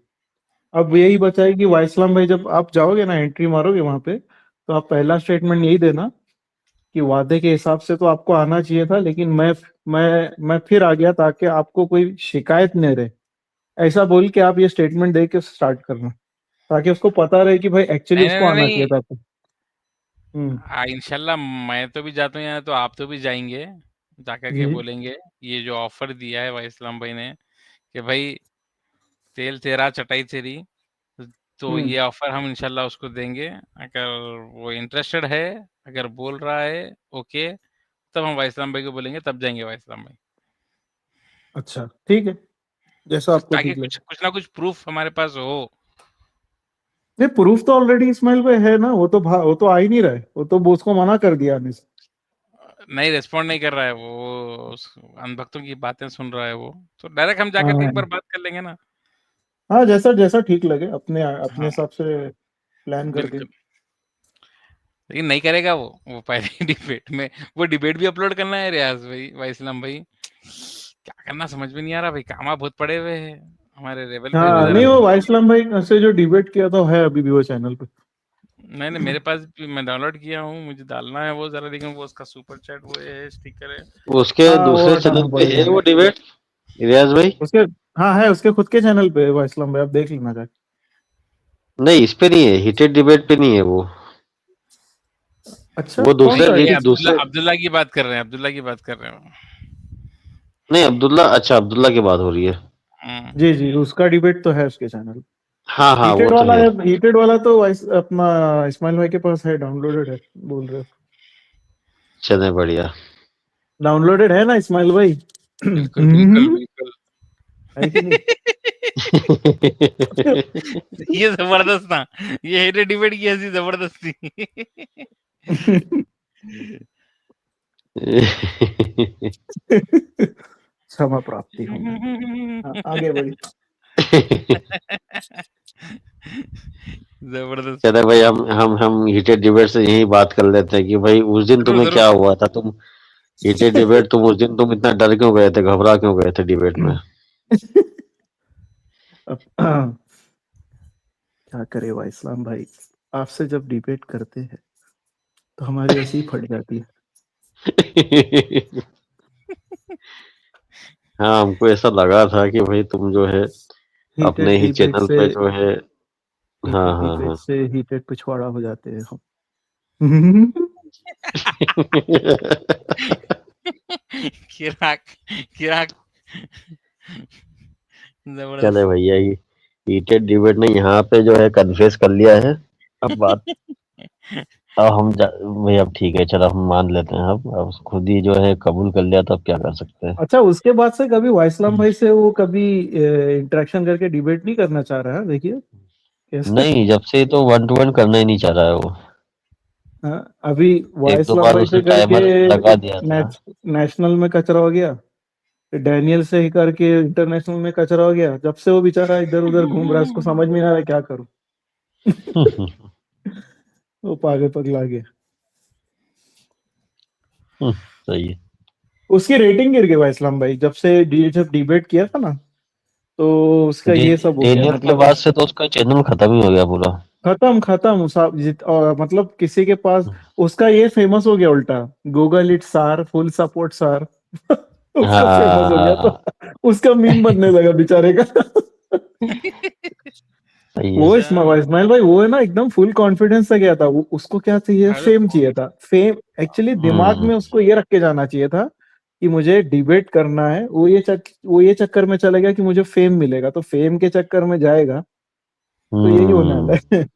अब यही बचा है कि वाइसलाम भाई जब आप जाओगे ना, एंट्री मारोगे वहां पे, तो आप पहला स्टेटमेंट यही देना कि वादे के हिसाब से तो आपको आना चाहिए था, लेकिन मैं फिर आ गया ताकि आपको कोई शिकायत नहीं रहे। ऐसा बोल के आप ये स्टेटमेंट दे के स्टार्ट करना, ताकि उसको पता रहे कि भाई एक्चुअली नहीं, नहीं, उसको नहीं, आना चाहिए नहीं। था। हम्म। इंशाल्लाह मैं तो भी जाता हूँ यहाँ, तो आप तो भी जाएँगे। जाकर के जी। बोलेंगे, ये जो ऑफ़र दिया है भाई इस्लाम भाई ने कि भाई तेल तेरा चटाई तेरी, तो हम्म। ये ऑफ़र हम इंशाल्लाह उसको देंगे। अगर वो इंटरेस्टेड है, अगर बोल रहा है ओके, तब हम भाई इस्लाम भाई को बोलेंगे, तब जाएँगे भाई इस्लाम भाई। अच्छा, ठीक है, जैसा आपको ताकि ठीक कुछ लगे। कुछ ना कुछ प्रूफ़ हमारे पास हो। नहीं, प्रूफ तो ऑलरेडी इस्माइल पे है ना, वो तो आ ही नहीं रहा है, वो तो बोस को मना कर दिया आने से। नहीं रिस्पॉन्ड नहीं कर रहा है वो, उस अनभक्तों की बातें सुन रहा है वो। तो डायरेक्ट हम जाकर के एक बार हाँ, बात कर लेंगे ना। हाँ, जैसा जैसा ठीक लगे, अपने अपने हाँ, हिसाब से प्लान करके। बिल्कुल। लेकिन नहीं करेगा वो पहले ही डिबेट में, वो डिबेट भी अपलोड करना है रियाज़ भाई, भाई इस्लाम भाई। क्या करना समझ में नहीं आ रहा भाई, कामा बहुत पड़े हुए हैं। हमारे रेबल भाई को हाँ, ज़रा नहीं, वो बोलिए। वाइसलाम भाई से जो डिबेट किया था है अभी भी वो चैनल पे। नहीं, नहीं, मेरे पास भी मैं डाउनलोड किया हूँ, मुझे डालना है वो ज़रा, लेकिन वो उसका सुपर चैट वो है, स्टिकर है। उसके हाँ, वो दूसरे हटाना चैनल पे है पड़ेगा वो डिबेट, रियाज भाई। उसके। हाँ, है उसके खुद के चैनल पे वाइसलाम भाई, आप देख लेना जाके। नहीं, इस पे नहीं है, हीटेड डिबेट पे नहीं है वो। अच्छा, वो कौन नहीं, सा है? ये दूसरे। अब्दुल्ला की बात कर रहे हैं, अब्दुल्ला की बात कर रहे हो। नहीं, अब्दुल्ला, अच्छा, अब्दुल्ला की बात हो रही है। हुँ। जी, जी, उसका डिबेट तो है उसके चैनल। हाँ हाँ, वो तो है। हीटेड वाला तो अपना इस्माइल भाई के पास है, डाउनलोडेड है, बोल रहे हो। चले बढ़िया। डाउनलोडेड है ना इस्माइल भाई? बिल्कुल, बिल्कुल, बिल्कुल। है कि नहीं? ये ज़बरदस्त था। ये हेटेड डिबेट की ऐसी ज़बरदस्त थी। क्षमा प्राप्ति हो गई। हाँ, आगे बढ़ी। ज़बरदस्त। चले भाई, हम हीटेड डिबेट से यही बात कर लेते हैं कि भाई उस दिन ज़रूर, तुम्हें ज़रूर। क्या हुआ था, तुम हीटेड डिबेट, तुम उस दिन तुम इतना डर क्यों गए थे, घबरा क्यों गए थे डिबेट में। अब क्या करे भाई इस्लाम भाई, आपसे जब डिबेट करते हैं तो हमारी ऐसी ही फट जाती है। हाँ, हमको ऐसा लगा था कि भाई तुम जो है अपने हीटेड ही डिबेट चैनल से पे जो है। हाँ हीटेड हाँ डिबेट हाँ। से हीटेड पिछवाड़ा हो जाते हैं हम। किराक किराक चले ज़बरदस्त। भैया, ये हीटेड डिबेट ने यहाँ पे जो है कन्फेस कर लिया है। अब बात, अब भाई अब ठीक है, चलो हम मान लेते हैं। अब खुद ही जो है कबूल कर लिया, तो अब क्या कर सकते हैं। अच्छा, उसके बाद से कभी वाइसलाम भाई से वो कभी इंटरेक्शन करके डिबेट नहीं करना चाह रहा है, देखिए कैसे। नहीं, जब से तो 1-to-1 करना ही नहीं चाह रहा है वो। हाँ, अभी एक दो वाइसलाम बार भाई से उसने करके टाइमर लगा दिया था। नेशनल में कचरा हो गया, फिर डैनियल से ही करके इंटरनेशनल में कचरा हो गया। जब से वो बेचारा इधर उधर घूम रहा है, उसको समझ में नहीं आ रहा क्या करूं। वो पागल पगला गया। सही है। उसकी रेटिंग गिर गई वाइसलाम भाई, जब डिबेट किया था ना, तो उसका ये सब हो गया, डेनियल के मतलब बाद से तो उसका चैनल खत्म ही हो गया पूरा। खत्म मतलब किसी के पास उसका ये फेमस हो गया उल्टा, गूगल इट सार फुल सपोर्ट सार। उसका फेमस हो गया, हाँ। तो उसका मीम बनने लगा बेचारे का। सही वो है। इस्माइल भाई वो है ना एकदम फुल कॉन्फिडेंस से गया था। वो उसको क्या चाहिए, अरे फेम चाहिए था। फेम एक्चुअली दिमाग हम्म में उसको ये रख के जाना चाहिए था कि मुझे डिबेट करना है। वो ये चक्कर में चला गया कि मुझे फेम मिलेगा, तो फेम के चक्कर में जाएगा तो यही होने वाला है।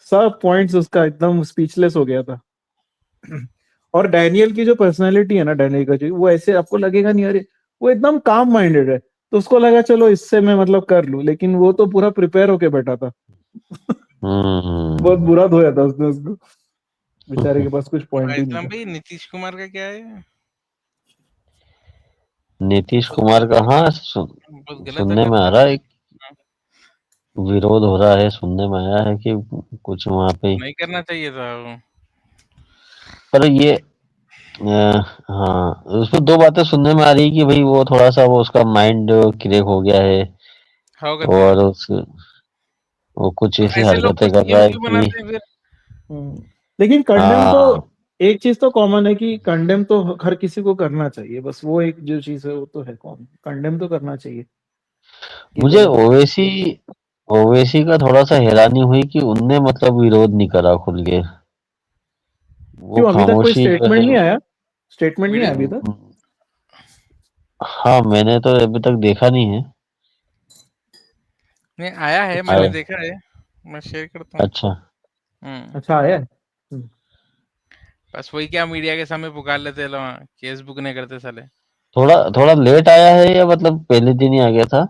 सब पॉइंट्स उसका एकदम स्पीचलेस हो गया था। और डैनियल की जो पर्सनालिटी है ना, डैनियल का जो, वो ऐसे आपको लगेगा नहीं, अरे वो एकदम काम माइंडेड है, तो उसको लगा चलो इससे मैं मतलब कर लूं, लेकिन वो तो पूरा प्रिपेयर होके बैठा था। बहुत बुरा धोया था उसने उसको, बेचारे के पास कुछ पॉइंट ही नहीं इस्लाम था। भाई नीतीश कुमार का क्या है? नीतीश बहुत कुमार गलत का, है, हाँ बहुत गलत है सुनने में आ करता रहा है, है। विरोध हो रहा है, सुनने में आया है कि कुछ वहां पे, नहीं करना चाहिए था वो। पर ये हाँ, उसमें दो बातें सुनने में आ रही है कि भाई वो थोड़ा सा वो उसका माइंड क्रैक हो गया है, होगा तो और वो कुछ ऐसी ऐसे लोग को हरकतें कर रहा सीएम है क्यों कि बनाते हैं फिर? लेकिन कंडेम तो, हाँ, एक चीज तो कॉमन है कि कंडेम तो हर किसी को करना चाहिए। बस वो एक जो चीज है वो तो है कॉमन, कंडेम तो करना चाहिए कि मुझे भाई। ओवैसी का थोड़ा सा हैरानी हुई कि उनने मतलब विरोध नहीं करा खुल के, वो क्यों अभी तक कोई खामोशी जो स्टेटमेंट है। नहीं आया? स्टेटमेंट नहीं वीडियो आया अभी तक? हाँ, मैंने तो अभी तक देखा नहीं है। नहीं आया है, मैंने आया, देखा है, मैं शेयर करता हूँ। अच्छा, अच्छा आया है। बस वही क्या मीडिया के सामने पुकार लेते हैं लोग, केस बुक नहीं करते साले। थोड़ा थोड़ा लेट आया है या मतलब पहले दिन ही आ गया था?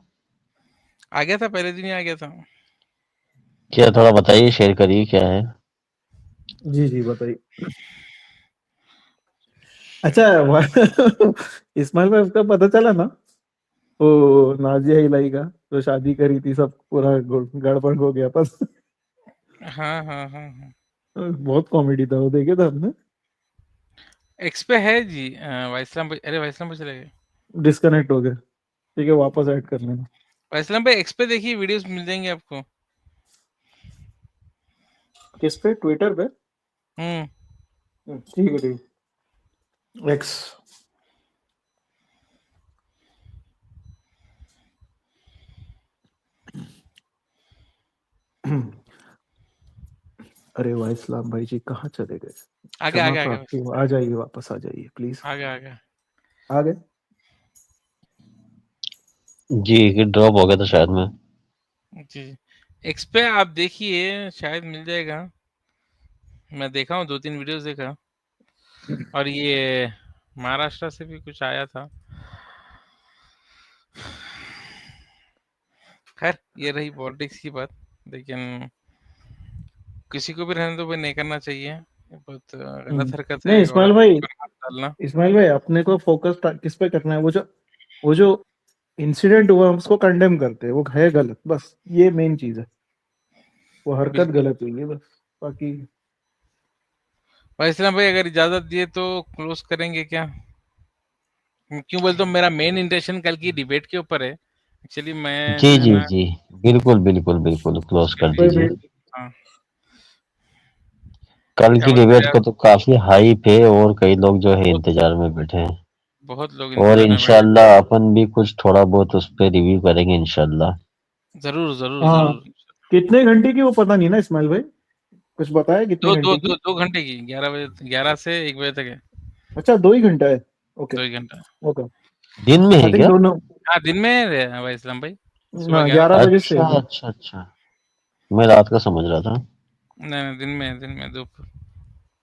आ गया था, पहले दिन ही आ गया था। क्या, थोड़ा बताइए, शेयर करिए क्या है। जी जी बताइए। अच्छा इस्माइल भाई उसका पता चला ना, वो नाजिया इलाही का जो शादी करी थी, सब पूरा गड़बड़ हो गया था। हाँ हाँ हाँ हाँ। बहुत कॉमेडी था वो, देखे था आपने? एक्स पे है जी। वाइसलाम भाई, अरे वाइसलाम भाई चले गए। डिस्कनेक्ट हो गया, ठीक है वापस ऐड कर लेना। वाइसलाम भाई एक्स पे देखिए, वीडियोस मिल जाएंगे आपको। किस पे, ट्विटर पे? ठीक है ठीक है। एक्स। अरे वाह, इस्लाम भाई जी कहाँ चले गए? आगे क्षमा आगे आगे प्राप्ति हो, आ जाइए, वापस आ जाइए प्लीज। आगे आगे। आ गए? जी, ड्रॉप हो गया था शायद में। जी एक्स पे आप देखिए, शायद मिल जाएगा। मैं देखा हूँ, 2-3 वीडियोस देखा। और ये महाराष्ट्र से भी कुछ आया था। खैर ये रही पॉलिटिक्स की बात, लेकिन किसी को भी रहने दो भाई, नहीं करना चाहिए। ये बहुत गलत हरकत नहीं है इस्माइल औरत भाई, पर हाथ डालना। इस्माइल भाई अपने को फोकस किस पे करना है? वो जो इंसिडेंट हुआ हम उसको कंडेम करते हैं, वो है गलत, बस ये मेन चीज है। वो हरकत बिल्कुल गलत हुई है बस, बाकी। भाई इस्लाम भाई, अगर इजाजत दिए तो क्लोज करेंगे क्या? क्यों बोलते हो, मेरा मेन इंटेंशन कल की डिबेट के ऊपर है। एक्चुअली मैं जी जो है जी ना, जी, बिल्कुल बिल्कुल बिल्कुल, क्लोज कर कोई दीजिए। भी। हाँ, कल क्या की बोलते हो डिबेट यार, को तो काफी हाइप है, और कई लोग जो है बहुत इंतजार में बैठे हैं, बहुत लोग और इंतजार में बैठे हैं। इंशाल्लाह अपन भी कुछ थोड़ा बहुत उस पर रिव्यू करेंगे इंशाल्लाह। जरूर जरूर हाँ, जरूर। कितने घंटे की वो पता नहीं ना इस्माइल भाई, कुछ बताया कितने दो दो घंटे की? दो 2 घंटे की, 11 बजे, 11 से 1 बजे तक है। अच्छा 2 ही घंटा है। ओके 2 ही घंटा। ओके। दिन में आई है थिंक क्या? दोनों। हाँ दिन में है भाई इस्लाम भाई, सुबह हाँ 11 से। 11 बजे से अच्छा है। अच्छा अच्छा, मैं रात का समझ रहा था। नहीं नहीं, दिन में है, दिन में दोपहर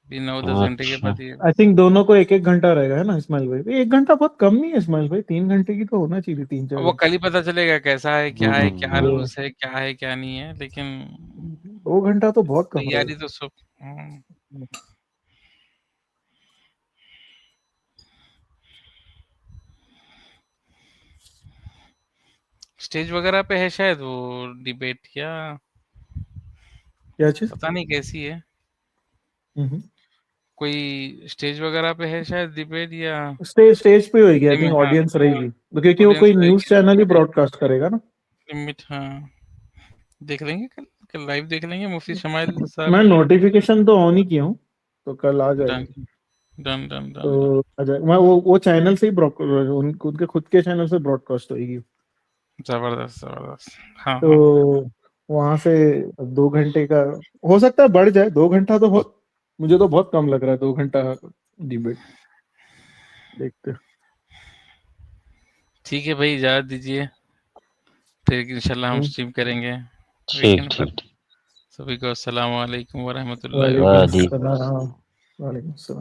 भी 9-10 घंटे के अच्छा, बाद ही है। आई थिंक दोनों को एक एक घंटा रहेगा, है ना इस्माइल भाई? 1 घंटा बहुत कम नहीं है इस्माइल भाई, 3 घंटे की तो होना चाहिए, तीन चार अब वो घंटे कल ही पता चलेगा कैसा है, क्या ये रूल्स है, क्या है क्या नहीं है, लेकिन 2 घंटा तो बहुत कम तैयारी रहेगा। तो सब। स्टेज वगैरह पे है शायद वो डिबेट, या क्या चीज? पता नहीं कैसी है। कोई स्टेज वगैरह पे है शायद डिबेट, या स्टेज पे होगी आई थिंक, हाँ ऑडियंस रहेगी तो, क्योंकि वो ऑडियंस कोई न्यूज चैनल ही ब्रॉडकास्ट करेगा ना। लिमिट। हाँ देख लेंगे, कल कल लाइव देख लेंगे, मुफ्ती शमाइल साहब। मैं नोटिफिकेशन तो ऑन ही किया हूँ, तो कल आ डन जाएगी। Done done done done. तो आ जाएगा, मैं वो चैनल से ही उनके खुद के चैनल से ब्रॉडकास्ट होगी। जबरदस्त जबरदस्त। हाँ हाँ। तो वहां से 2 घंटे का हो सकता है बढ़ जाए। 2 घंटा तो बहुत, मुझे तो बहुत कम लग रहा है 2 घंटा डिबेट। देखते हैं। ठीक है भाई, इजाज़त दीजिए, फिर इंशाल्लाह हम स्ट्रीम करेंगे ठीक वीकेंड पर। ठीक सभी को अस्सलाम वालेकुम व रहमतुल्लाहि व वालेकुम वादी बरकातहू। सलाम। वालेकुम सलाम।